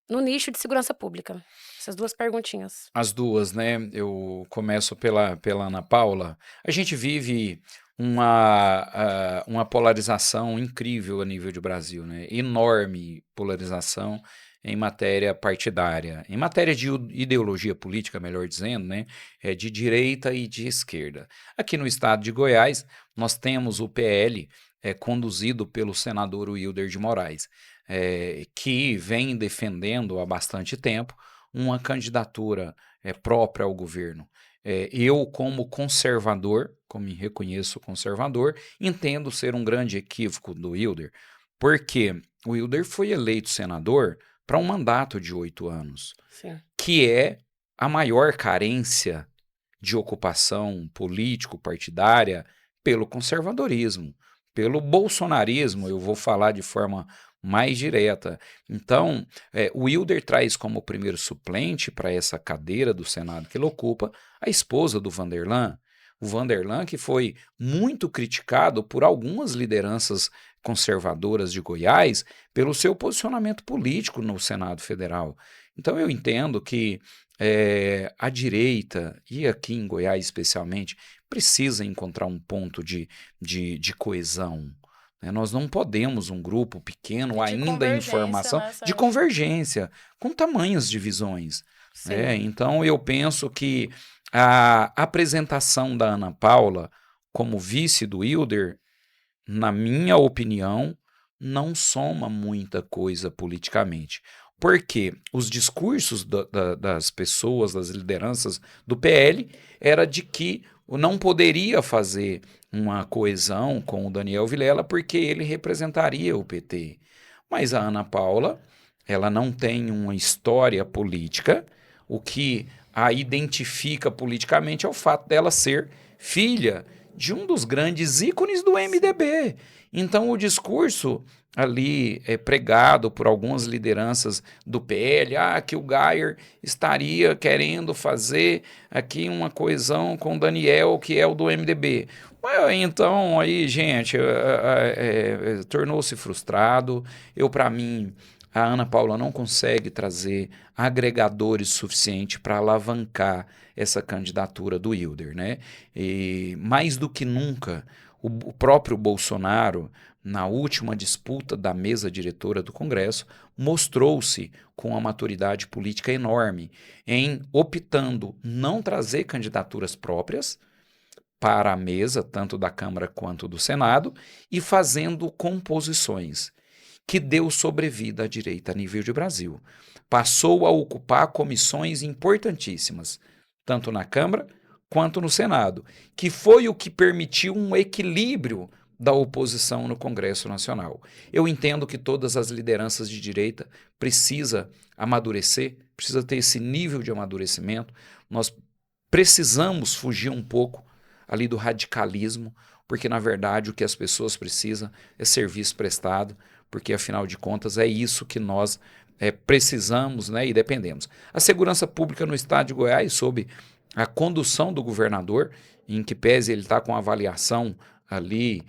no nicho de segurança pública. Essas duas perguntinhas. As duas, Eu começo pela Ana Paula. A gente vive uma polarização incrível a nível de Brasil, Enorme polarização em matéria partidária, em matéria de ideologia política, melhor dizendo, de direita e de esquerda. Aqui no estado de Goiás, nós temos o PL conduzido pelo senador Wilder de Moraes, que vem defendendo há bastante tempo uma candidatura própria ao governo. Eu, como conservador, como me reconheço conservador, entendo ser um grande equívoco do Wilder, porque o Wilder foi eleito senador para um mandato de 8 anos, Sim. que é a maior carência de ocupação político-partidária pelo conservadorismo, pelo bolsonarismo, eu vou falar de forma mais direta. Então, o Wilder traz como primeiro suplente para essa cadeira do Senado que ele ocupa a esposa do Vanderlan. O Vanderlan, que foi muito criticado por algumas lideranças conservadoras de Goiás pelo seu posicionamento político no Senado Federal. Então, eu entendo que a direita, e aqui em Goiás especialmente, precisa encontrar um ponto de coesão. Nós não podemos, um grupo pequeno ainda em formação, de convergência, com tamanhas divisões. Então, eu penso que a apresentação da Ana Paula como vice do Wilder, na minha opinião, não soma muita coisa politicamente. Porque os discursos das pessoas, das lideranças do PL, era de que não poderia fazer uma coesão com o Daniel Vilela porque ele representaria o PT. Mas a Ana Paula, ela não tem uma história política, o que a identifica politicamente é o fato dela ser filha de um dos grandes ícones do MDB. Então, o discurso ali pregado por algumas lideranças do PL, que o Geyer estaria querendo fazer aqui uma coesão com o Daniel, que é o do MDB. Então, aí, gente, tornou-se frustrado. Para mim, a Ana Paula não consegue trazer agregadores suficientes para alavancar essa candidatura do Hilder, né? E mais do que nunca, o próprio Bolsonaro, na última disputa da mesa diretora do Congresso, mostrou-se com uma maturidade política enorme em optando não trazer candidaturas próprias para a mesa, tanto da Câmara quanto do Senado, e fazendo composições que deu sobrevida à direita a nível de Brasil. Passou a ocupar comissões importantíssimas, tanto na Câmara quanto no Senado, que foi o que permitiu um equilíbrio da oposição no Congresso Nacional. Eu entendo que todas as lideranças de direita precisam amadurecer, precisa ter esse nível de amadurecimento. Nós precisamos fugir um pouco ali do radicalismo, porque na verdade o que as pessoas precisam é serviço prestado, porque afinal de contas é isso que nós precisamos, né, e dependemos. A segurança pública no estado de Goiás, sob a condução do governador, em que pese ele está com uma avaliação ali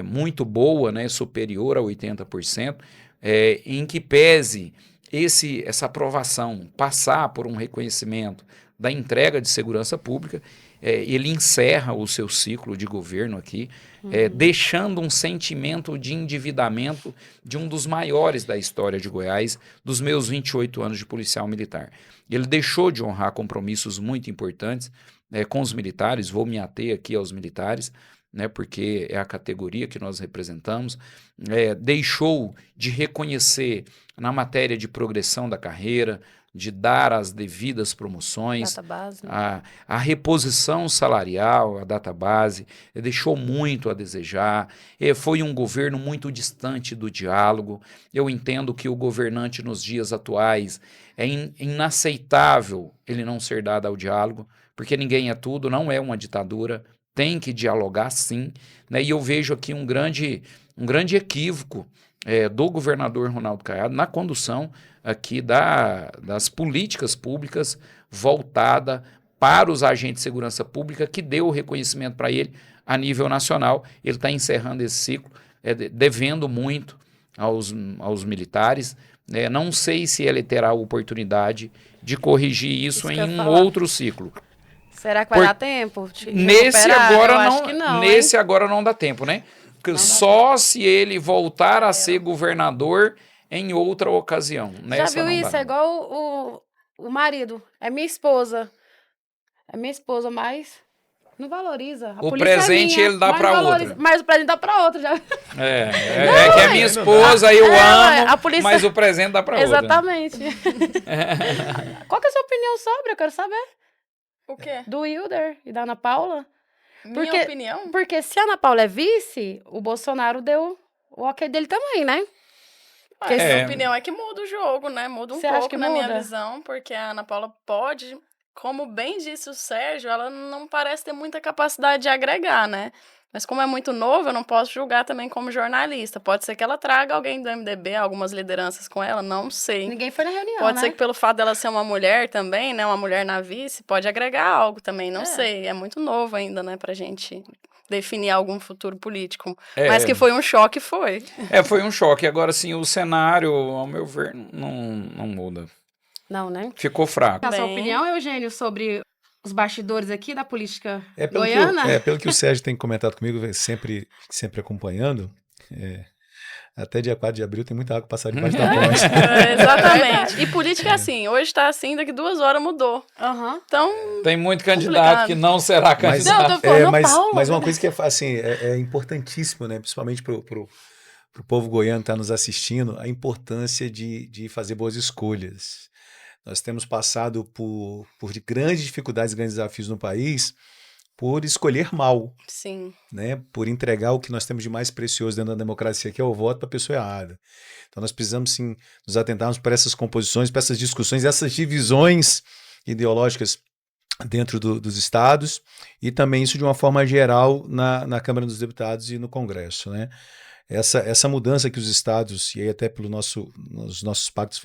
muito boa, né, superior a 80%, em que pese essa aprovação passar por um reconhecimento da entrega de segurança pública, ele encerra o seu ciclo de governo aqui, deixando um sentimento de endividamento de um dos maiores da história de Goiás, dos meus 28 anos de policial militar. Ele deixou de honrar compromissos muito importantes com os militares, vou me ater aqui aos militares, né, porque é a categoria que nós representamos, deixou de reconhecer na matéria de progressão da carreira, de dar as devidas promoções, Database, né? a reposição salarial, a database, deixou muito a desejar, foi um governo muito distante do diálogo. Eu entendo que o governante nos dias atuais é inaceitável ele não ser dado ao diálogo, porque ninguém é tudo, não é uma ditadura, tem que dialogar sim, né? E eu vejo aqui um grande equívoco do governador Ronaldo Caiado na condução aqui das políticas públicas voltada para os agentes de segurança pública, que deu o reconhecimento para ele a nível nacional. Ele está encerrando esse ciclo, devendo muito aos militares. Não sei se ele terá a oportunidade de corrigir isso que eu em ia um falar. outro ciclo. Será que vai dar tempo? Nesse agora Eu não, acho que não, nesse hein? agora não dá tempo, né? Porque só se ele voltar a ser governador em outra ocasião. Já Nessa viu não isso? dá, É não. igual o marido. É minha esposa. É minha esposa, mas não valoriza. A O polícia presente minha, ele dá mas pra valoriza. outra. Mas o presente dá pra outra. Já. É que é minha esposa, eu amo, a polícia... mas o presente dá pra outra. Exatamente. Qual que é a sua opinião sobre? Eu quero saber. O quê? Do Hilder e da Ana Paula. Minha opinião? Porque se a Ana Paula é vice, o Bolsonaro deu o ok dele também, né? A minha opinião é que muda o jogo, né? Muda Você acha pouco que na muda? minha visão, porque a Ana Paula pode, como bem disse o Sérgio, ela não parece ter muita capacidade de agregar, né? Mas como é muito novo, eu não posso julgar também como jornalista. Pode ser que ela traga alguém do MDB, algumas lideranças com ela, não sei. Ninguém foi na reunião, Pode né? ser que pelo fato dela ser uma mulher também, né? Uma mulher na vice, pode agregar algo também, não sei. É muito novo ainda, né? Pra gente definir algum futuro político. Mas que foi um choque, foi. Foi um choque. Agora, sim, o cenário, ao meu ver, não muda. Não, né? Ficou fraco. A sua Bem. opinião, Eugênio, sobre os bastidores aqui da política Pelo goiana? pelo que o Sérgio tem comentado comigo, sempre acompanhando, até dia 4 de abril tem muita água passar debaixo da ponte. Exatamente. E política é assim, hoje tá assim, daqui 2 horas mudou. Aham. Então, Tem muito candidato Complicado. que não será Mas, candidato. Não, eu tô falando Paulo, mas uma né? coisa que é importantíssimo, né? Principalmente pro povo goiano que está nos assistindo, a importância de fazer boas escolhas. Nós temos passado por grandes dificuldades, grandes desafios no país, por escolher mal, sim. né? Por entregar o que nós temos de mais precioso dentro da democracia, que é o voto, para a pessoa errada. Então nós precisamos sim nos atentarmos para essas composições, para essas discussões, essas divisões ideológicas dentro dos estados e também isso de uma forma geral na Câmara dos Deputados e no Congresso, né? Essa mudança que os estados, e aí até pelo nosso pacto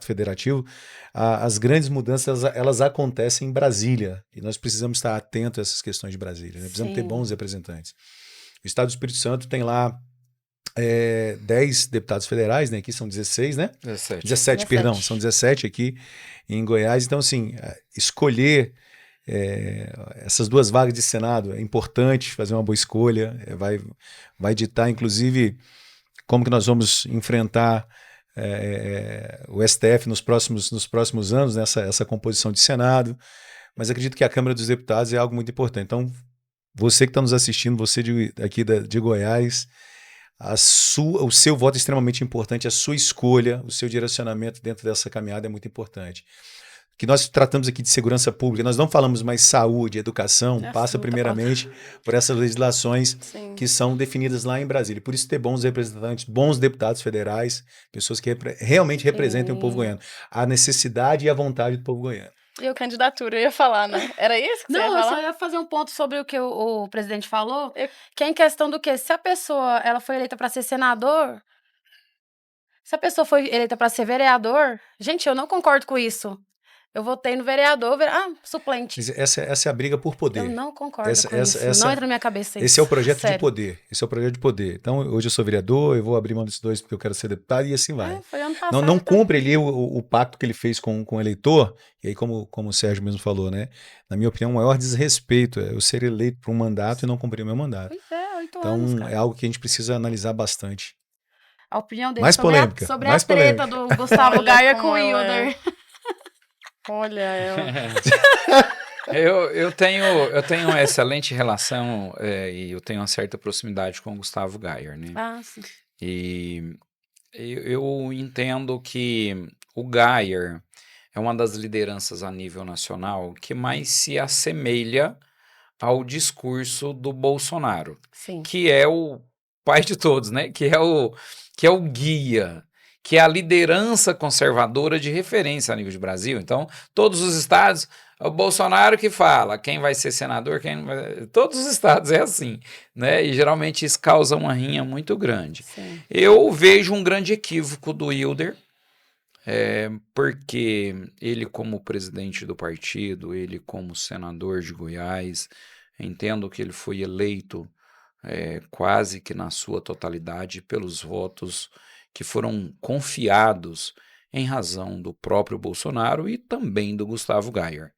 federativo, as grandes mudanças elas acontecem em Brasília e nós precisamos estar atentos a essas questões de Brasília, né? Precisamos ter Sim. bons representantes. O estado do Espírito Santo tem lá 10 deputados federais, né? Aqui são 16, né? 17. 17, perdão, são 17 aqui em Goiás. Então, assim, escolher essas 2 vagas de Senado é importante, fazer uma boa escolha, vai ditar, inclusive, como que nós vamos enfrentar o STF nos próximos anos, nessa essa composição de Senado. Mas acredito que a Câmara dos Deputados é algo muito importante. Então, você que está nos assistindo, você aqui de Goiás, o seu voto é extremamente importante, a sua escolha, o seu direcionamento dentro dessa caminhada é muito importante. Que nós tratamos aqui de segurança pública, nós não falamos mais saúde, educação, passa primeiramente por essas legislações que são definidas lá em Brasília. Por isso ter bons representantes, bons deputados federais, pessoas que realmente representem o povo goiano, a necessidade e a vontade do povo goiano. E a candidatura, eu ia falar, né? Era isso que você ia falar? Não, eu só ia fazer um ponto sobre o que o presidente falou, que é em questão do que se a pessoa ela foi eleita para ser senador, se a pessoa foi eleita para ser vereador, gente, eu não concordo com isso. Eu votei no vereador, suplente. Essa é a briga por poder. Eu não concordo com isso. Não entra na minha cabeça isso. Esse é o projeto Sério. de poder. Esse é o projeto de poder. Então, hoje eu sou vereador, eu vou abrir mão desses 2 porque eu quero ser deputado e assim vai. Foi ano passado. Não cumpre ali o pacto que ele fez com o eleitor, e aí como o Sérgio mesmo falou, né? Na minha opinião, o maior desrespeito é eu ser eleito por um mandato e não cumprir o meu mandato. Pois é, 8 então, anos, cara. É algo que a gente precisa analisar bastante. A opinião dele Mais sobre polêmica, sobre mais a treta polêmica. do Gustavo Gayer com o como ela é. Hilder. Olha, Eu tenho uma excelente relação e eu tenho uma certa proximidade com o Gustavo Gayer, né? Sim. E eu entendo que o Gayer é uma das lideranças a nível nacional que mais se assemelha ao discurso do Bolsonaro, Sim. que é o pai de todos, né? Que é o guia, que é a liderança conservadora de referência a nível de Brasil. Então, todos os estados, o Bolsonaro que fala quem vai ser senador, todos os estados é assim, né? E geralmente isso causa uma rinha muito grande. Sim. Eu vejo um grande equívoco do Hilder, porque ele como presidente do partido, ele como senador de Goiás, entendo que ele foi eleito quase que na sua totalidade pelos votos que foram confiados em razão do próprio Bolsonaro e também do Gustavo Gayer.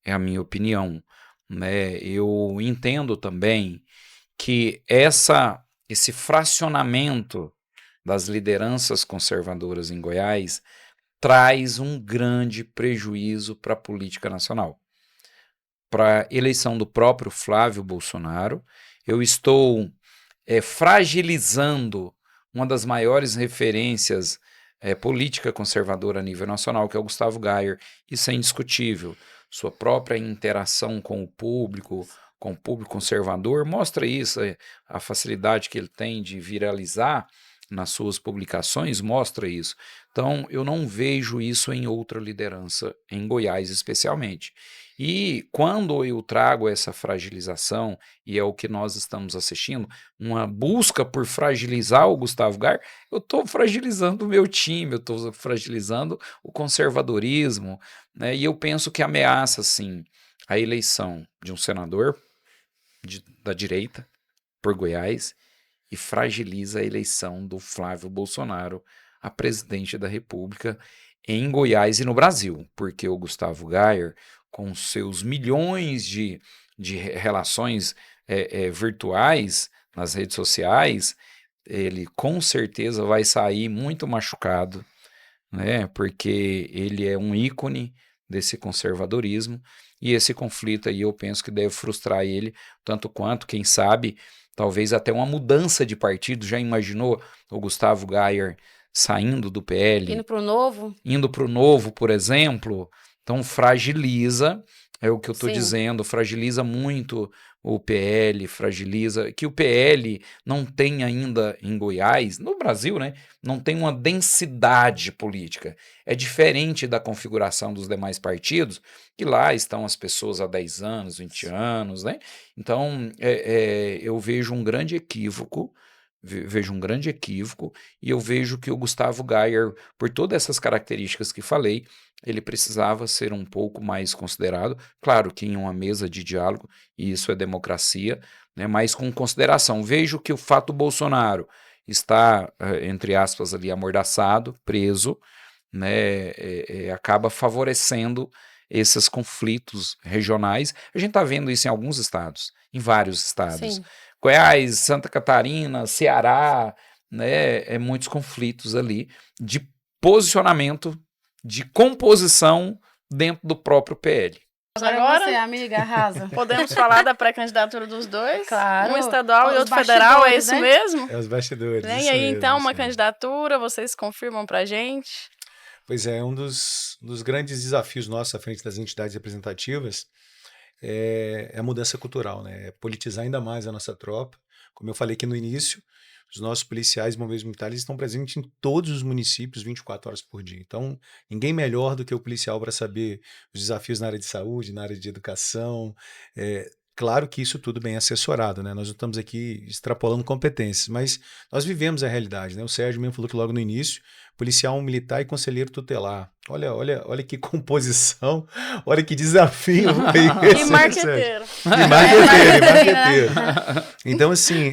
É a minha opinião, né? Eu entendo também que esse fracionamento das lideranças conservadoras em Goiás traz um grande prejuízo para a política nacional. Para a eleição do próprio Flávio Bolsonaro, eu estou fragilizando uma das maiores referências política conservadora a nível nacional, que é o Gustavo Gayer. Isso é indiscutível. Sua própria interação com o público conservador, mostra isso, a facilidade que ele tem de viralizar nas suas publicações, mostra isso. Então, eu não vejo isso em outra liderança, em Goiás especialmente. E quando eu trago essa fragilização, e é o que nós estamos assistindo, uma busca por fragilizar o Gustavo Gayer, eu estou fragilizando o meu time, eu estou fragilizando o conservadorismo, né? E eu penso que ameaça, sim, a eleição de um senador da direita por Goiás e fragiliza a eleição do Flávio Bolsonaro a presidente da República em Goiás e no Brasil, porque o Gustavo Gayer, com seus milhões de relações virtuais nas redes sociais, ele com certeza vai sair muito machucado, né? Porque ele é um ícone desse conservadorismo e esse conflito aí eu penso que deve frustrar ele tanto quanto, quem sabe, talvez até uma mudança de partido. Já imaginou o Gustavo Gayer saindo do PL? Indo para o Novo? Indo para o Novo, por exemplo. Então fragiliza, é o que eu estou dizendo, fragiliza muito o PL, fragiliza, que o PL não tem ainda em Goiás, no Brasil, né, não tem uma densidade política. É diferente da configuração dos demais partidos, que lá estão as pessoas há 10 anos, 20 anos, né? Então, eu vejo um grande equívoco, e eu vejo que o Gustavo Gayer, por todas essas características que falei, ele precisava ser um pouco mais considerado, claro que em uma mesa de diálogo, e isso é democracia, né, mas com consideração. Vejo que o fato Bolsonaro está, entre aspas, ali amordaçado, preso, né, acaba favorecendo esses conflitos regionais. A gente está vendo isso em alguns estados, em vários estados. Sim. Goiás, Santa Catarina, Ceará, né, muitos conflitos ali de posicionamento, de composição dentro do próprio PL. Agora você, amiga, arrasa. podemos falar da pré-candidatura dos dois? Claro. Um estadual Os e outro federal, é bastidores, isso né? mesmo? É os bastidores. Vem isso aí mesmo, então isso uma mesmo. candidatura, vocês confirmam pra gente? Pois é, um dos grandes desafios nossos à frente das entidades representativas é a mudança cultural, né? É politizar ainda mais a nossa tropa. Como eu falei aqui no início, os nossos policiais e bombeiros militares estão presentes em todos os municípios 24 horas por dia. Então, ninguém melhor do que o policial para saber os desafios na área de saúde, na área de educação. Claro que isso tudo bem assessorado, né? Nós não estamos aqui extrapolando competências, mas nós vivemos a realidade, né? O Sérgio mesmo falou que logo no início, policial, militar e conselheiro tutelar. Olha que composição, olha que desafio foi esse, E né, marqueteiro. Sérgio? E marqueteiro. Então, assim,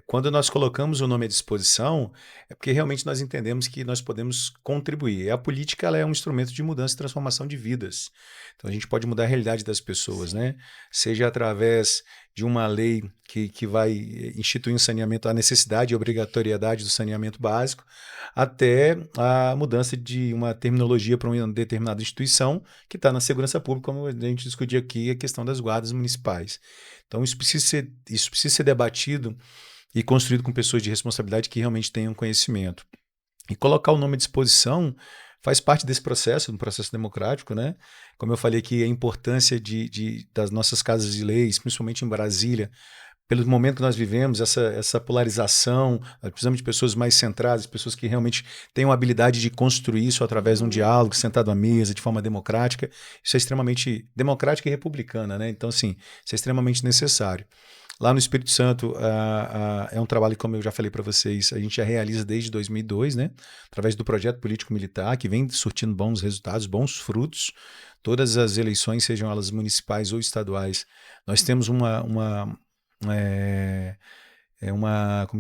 quando nós colocamos o nome à disposição, é porque realmente nós entendemos que nós podemos contribuir. A política ela é um instrumento de mudança e transformação de vidas. Então, a gente pode mudar a realidade das pessoas, né? Seja através de uma lei que vai instituir um saneamento, a necessidade e obrigatoriedade do saneamento básico, até a mudança de uma terminologia para uma determinada instituição que está na segurança pública, como a gente discutiu aqui, a questão das guardas municipais. Então, isso precisa ser debatido e construído com pessoas de responsabilidade que realmente tenham conhecimento. E colocar o nome à disposição faz parte desse processo, um processo democrático, né? Como eu falei aqui, a importância das nossas casas de leis, principalmente em Brasília, pelo momento que nós vivemos, essa polarização, nós precisamos de pessoas mais centradas, pessoas que realmente tenham a habilidade de construir isso através de um diálogo, sentado à mesa, de forma democrática. Isso é extremamente democrática e republicana, né? Então, assim, isso é extremamente necessário. Lá no Espírito Santo, é um trabalho, como eu já falei para vocês, a gente já realiza desde 2002, né? Através do projeto político-militar, que vem surtindo bons resultados, bons frutos. Todas as eleições, sejam elas municipais ou estaduais, nós temos como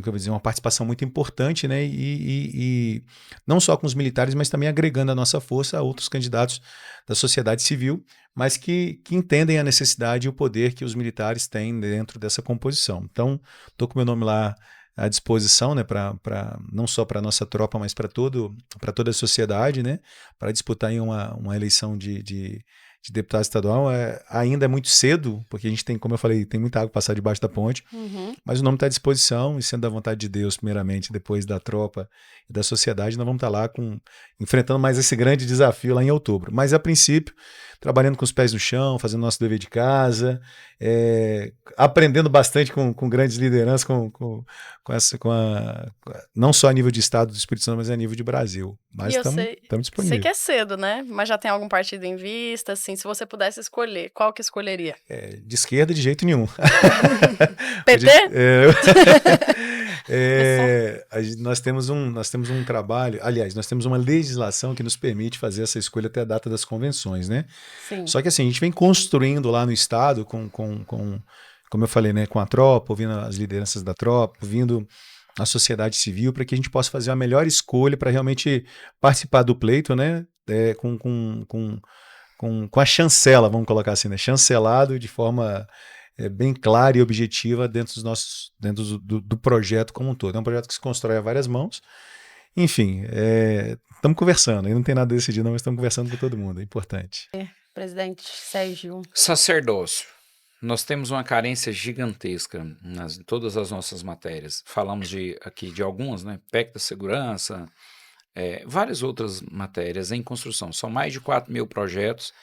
que eu vou dizer, uma participação muito importante, né? E não só com os militares, mas também agregando a nossa força a outros candidatos da sociedade civil, mas que entendem a necessidade e o poder que os militares têm dentro dessa composição. Então, estou com o meu nome lá à disposição, né? Não só para a nossa tropa, mas para toda a sociedade, né? Para disputar em uma eleição de deputado estadual. Ainda é muito cedo, porque a gente tem, como eu falei, tem muita água para passar debaixo da ponte, mas o nome está à disposição e sendo da vontade de Deus, primeiramente, depois da tropa e da sociedade, nós vamos estar lá enfrentando mais esse grande desafio lá em outubro. Mas, a princípio, trabalhando com os pés no chão, fazendo nosso dever de casa, aprendendo bastante com grandes lideranças, não só a nível de Estado do Espírito Santo, mas a nível de Brasil. Mas estamos disponíveis. Sei que é cedo, né? Mas já tem algum partido em vista, assim, se você pudesse escolher, qual que escolheria? De esquerda, de jeito nenhum. PT? Nós temos um trabalho, aliás, nós temos uma legislação que nos permite fazer essa escolha até a data das convenções, né? Sim. Só que assim, a gente vem construindo lá no Estado, como eu falei, né, com a tropa, ouvindo as lideranças da tropa, ouvindo a sociedade civil, para que a gente possa fazer a melhor escolha para realmente participar do pleito, né? Com a chancela, vamos colocar assim, né? Chancelado de forma bem clara e objetiva dentro do projeto como um todo. É um projeto que se constrói a várias mãos. Enfim, estamos conversando. Ainda não tem nada decidido, não, mas estamos conversando com todo mundo. É importante. Presidente Sérgio. Sacerdócio. Nós temos uma carência gigantesca em todas as nossas matérias. Falamos aqui de algumas, né? PEC da segurança, várias outras matérias em construção. São mais de 4.000 projetos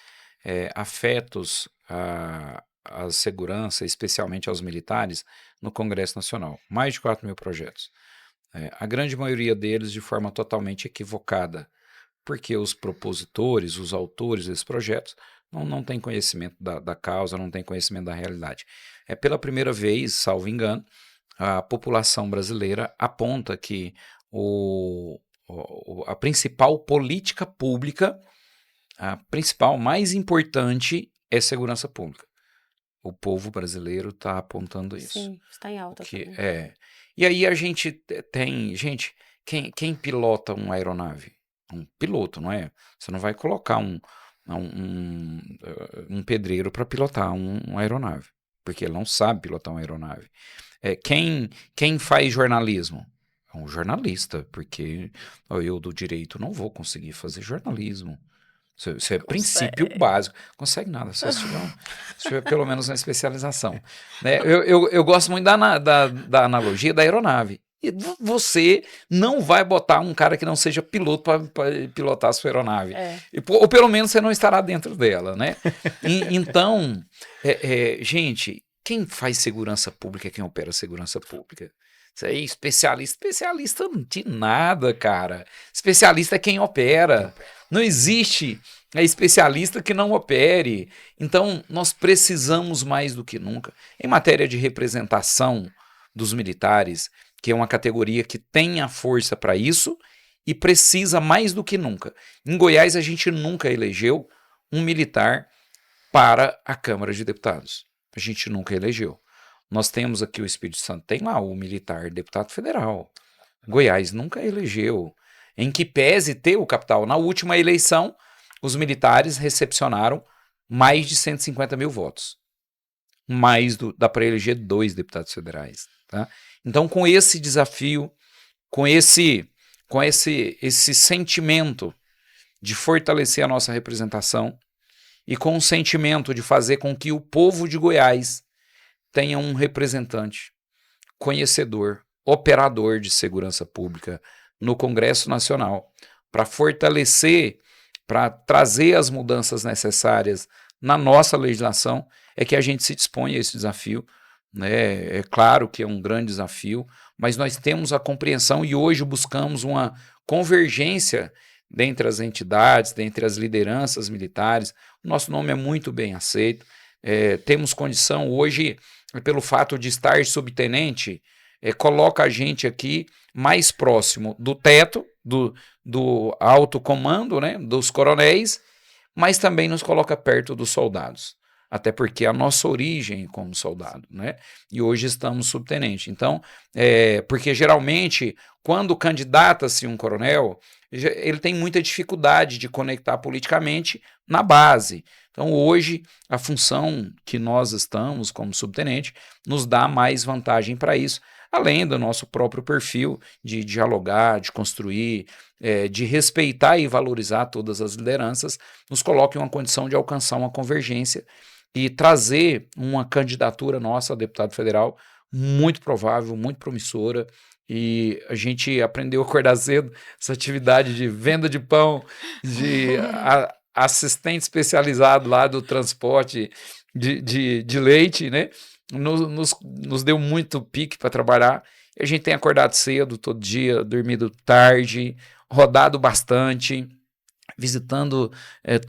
afetos à segurança, especialmente aos militares, no Congresso Nacional. Mais de 4.000 projetos. A grande maioria deles de forma totalmente equivocada, porque os propositores, os autores desses projetos, não têm conhecimento da causa, não têm conhecimento da realidade. Pela primeira vez, salvo engano, a população brasileira aponta que a principal política pública, a principal, mais importante, é segurança pública. O povo brasileiro está apontando isso. Sim, está em alta também. E aí a gente tem... Gente, quem pilota uma aeronave? Um piloto, não é? Você não vai colocar um pedreiro para pilotar uma aeronave, porque ele não sabe pilotar uma aeronave. Quem faz jornalismo? É um jornalista, porque eu do direito não vou conseguir fazer jornalismo. Isso é princípio básico. Consegue nada, só se tiver pelo menos uma especialização. Né? Eu gosto muito da analogia da aeronave. E você não vai botar um cara que não seja piloto para pilotar a sua aeronave. Ou pelo menos você não estará dentro dela, né? Então, gente, quem faz segurança pública é quem opera segurança pública. Isso aí, especialista não de nada, cara. Especialista é quem opera. Não existe especialista que não opere. Então, nós precisamos mais do que nunca. Em matéria de representação dos militares, que é uma categoria que tem a força para isso e precisa mais do que nunca. Em Goiás, a gente nunca elegeu um militar para a Câmara de Deputados. A gente nunca elegeu. Nós temos aqui o Espírito Santo, tem lá o militar deputado federal. Goiás nunca elegeu. Em que pese ter o capital. Na última eleição, os militares recepcionaram mais de 150 mil votos. Dá para eleger 2 deputados federais. Tá? Então, com esse desafio, com esse sentimento de fortalecer a nossa representação e com o sentimento de fazer com que o povo de Goiás tenha um representante, conhecedor, operador de segurança pública no Congresso Nacional, para fortalecer, para trazer as mudanças necessárias na nossa legislação, é que a gente se dispõe a esse desafio. Né? É claro que é um grande desafio, mas nós temos a compreensão e hoje buscamos uma convergência dentre as entidades, dentre as lideranças militares. O nosso nome é muito bem aceito. Temos condição hoje, pelo fato de estar subtenente, coloca a gente aqui mais próximo do teto, do alto comando, né, dos coronéis, mas também nos coloca perto dos soldados. Até porque a nossa origem como soldado, né? E hoje estamos subtenente. Então, porque geralmente, quando candidata-se um coronel, ele tem muita dificuldade de conectar politicamente na base. Então, hoje, a função que nós estamos como subtenente nos dá mais vantagem para isso, além do nosso próprio perfil de dialogar, de construir, de respeitar e valorizar todas as lideranças, nos coloca em uma condição de alcançar uma convergência e trazer uma candidatura nossa a deputado federal muito provável, muito promissora. E a gente aprendeu a acordar cedo, essa atividade de venda de pão, de assistente especializado lá do transporte de leite, né? Nos deu muito pique para trabalhar. E a gente tem acordado cedo todo dia, dormido tarde, rodado bastante, visitando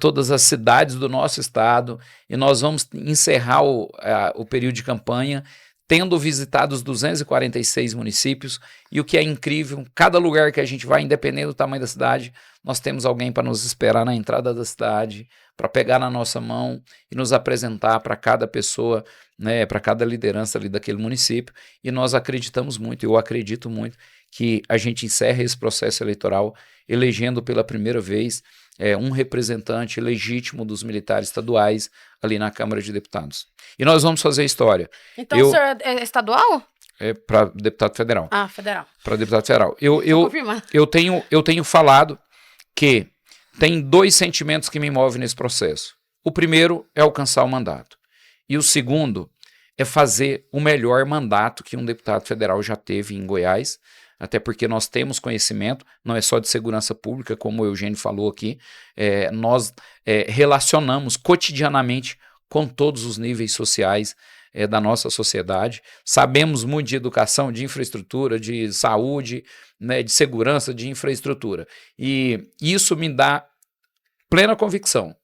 todas as cidades do nosso estado, e nós vamos encerrar o período de campanha tendo visitado os 246 municípios, e o que é incrível, cada lugar que a gente vai, independente do tamanho da cidade, nós temos alguém para nos esperar na entrada da cidade, para pegar na nossa mão e nos apresentar para cada pessoa, né, para cada liderança ali daquele município, e nós acreditamos muito, eu acredito muito, que a gente encerra esse processo eleitoral elegendo pela primeira vez um representante legítimo dos militares estaduais ali na Câmara de Deputados. E nós vamos fazer história. Então o senhor é estadual? Para deputado federal. Ah, federal. Para deputado federal. Eu tenho falado que tem 2 sentimentos que me movem nesse processo. O primeiro é alcançar o mandato. E o segundo é fazer o melhor mandato que um deputado federal já teve em Goiás, até porque nós temos conhecimento, não é só de segurança pública, como o Eugênio falou aqui, nós relacionamos cotidianamente com todos os níveis sociais da nossa sociedade, sabemos muito de educação, de infraestrutura, de saúde, né, de segurança, de infraestrutura, e isso me dá plena convicção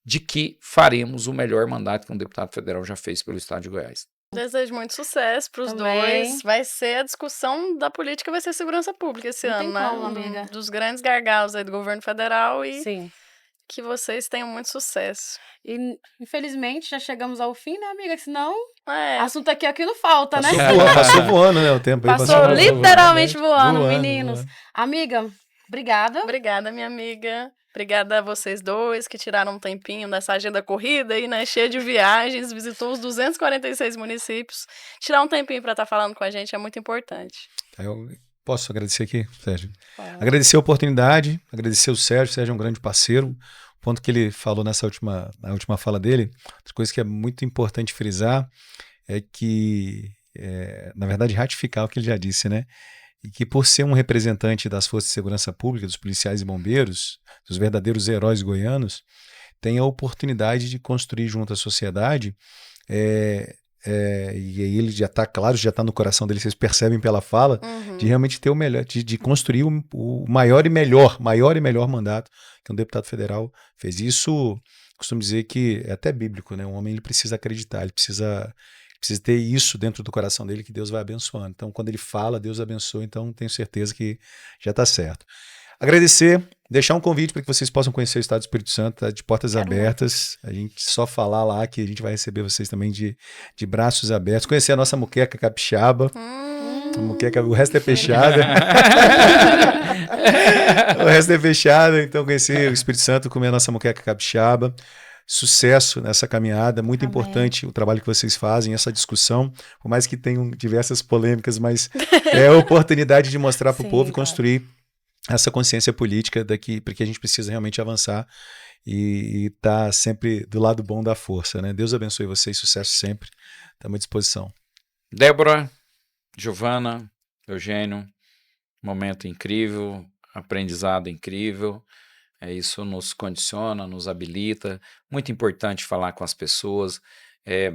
de que faremos o melhor mandato que um deputado federal já fez pelo estado de Goiás. Desejo muito sucesso para os dois. Vai ser a discussão da política, vai ser segurança pública esse ano, né? Como, amiga. Dos grandes gargalos aí do governo federal e Sim. que vocês tenham muito sucesso. E, infelizmente, já chegamos ao fim, né, amiga? Senão, É, assunto aqui não falta, né? Passou voando, né? O tempo aí Passou voando, literalmente voando, voando, meninos. voando. Amiga, obrigada. obrigada, minha amiga. Obrigada a vocês dois que tiraram um tempinho nessa agenda corrida aí, né? Cheia de viagens, visitou os 246 municípios. Tirar um tempinho para estar falando com a gente é muito importante. Eu posso agradecer aqui, Sérgio? Fala. Agradecer a oportunidade, agradecer o Sérgio. O Sérgio é um grande parceiro. O ponto que ele falou na última fala dele, outra coisa que é muito importante frisar é que, na verdade, ratificar o que ele já disse, né? E que por ser um representante das forças de segurança pública, dos policiais e bombeiros, dos verdadeiros heróis goianos, tem a oportunidade de construir junto à sociedade, e aí ele já está claro, já está no coração dele, vocês percebem pela fala, de realmente ter o melhor, de construir o maior e melhor mandato que um deputado federal fez. Isso, costumo dizer que é até bíblico, né? Um homem ele precisa acreditar, ele precisa ter isso dentro do coração dele que Deus vai abençoando. Então, quando ele fala, Deus abençoa, então tenho certeza que já está certo. Agradecer, deixar um convite para que vocês possam conhecer o Estado do Espírito Santo, tá de portas abertas. A gente só falar lá que a gente vai receber vocês também de braços abertos. Conhecer a nossa muqueca capixaba. A muqueca, o resto é fechada. O resto é fechado, então conhecer o Espírito Santo, comer a nossa muqueca capixaba. Sucesso nessa caminhada, muito Amém. importante o trabalho que vocês fazem, essa discussão, por mais que tenham diversas polêmicas, mas é a oportunidade de mostrar para o Sim, povo e claro. construir essa consciência política daqui, porque a gente precisa realmente avançar e estar sempre do lado bom da força, né? Deus abençoe vocês, sucesso sempre, estamos à disposição. Débora, Giovana, Eugênio, momento incrível, aprendizado incrível. Isso nos condiciona, nos habilita. Muito importante falar com as pessoas,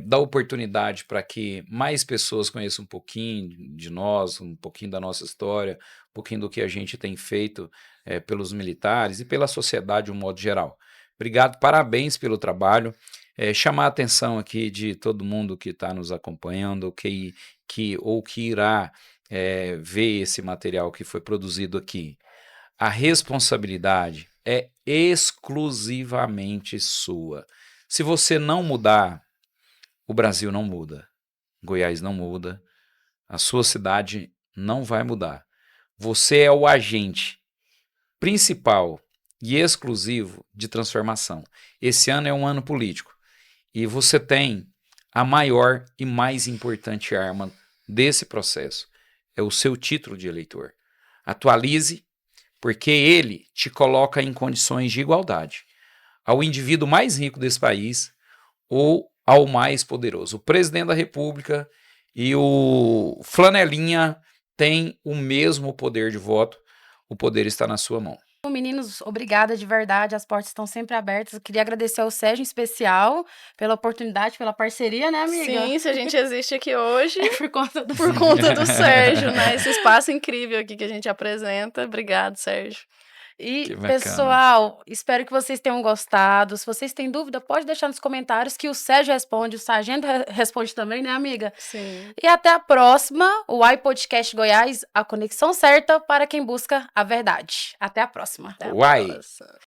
dar oportunidade para que mais pessoas conheçam um pouquinho de nós, um pouquinho da nossa história, um pouquinho do que a gente tem feito pelos militares e pela sociedade de um modo geral. Obrigado, parabéns pelo trabalho. Chamar a atenção aqui de todo mundo que está nos acompanhando, que irá ver esse material que foi produzido aqui. A responsabilidade é exclusivamente sua. Se você não mudar, o Brasil não muda, Goiás não muda, a sua cidade não vai mudar. Você é o agente principal e exclusivo de transformação. Esse ano é um ano político e você tem a maior e mais importante arma desse processo. É o seu título de eleitor. Atualize, porque ele te coloca em condições de igualdade ao indivíduo mais rico desse país ou ao mais poderoso. O presidente da República e o flanelinha têm o mesmo poder de voto, o poder está na sua mão. Meninos, obrigada de verdade, as portas estão sempre abertas. Eu queria agradecer ao Sérgio em especial pela oportunidade, pela parceria, né, amiga? Sim, se a gente existe aqui hoje, Por conta do... por conta do Sérgio, né? Esse espaço incrível aqui que a gente apresenta. Obrigado, Sérgio. E, Que bacana. pessoal, espero que vocês tenham gostado. Se vocês têm dúvida, pode deixar nos comentários que o Sérgio responde, o Sargento responde também, né, amiga? Sim. E até a próxima, o iPodcast Goiás, a conexão certa para quem busca a verdade. Até a próxima. Até a Uai. próxima.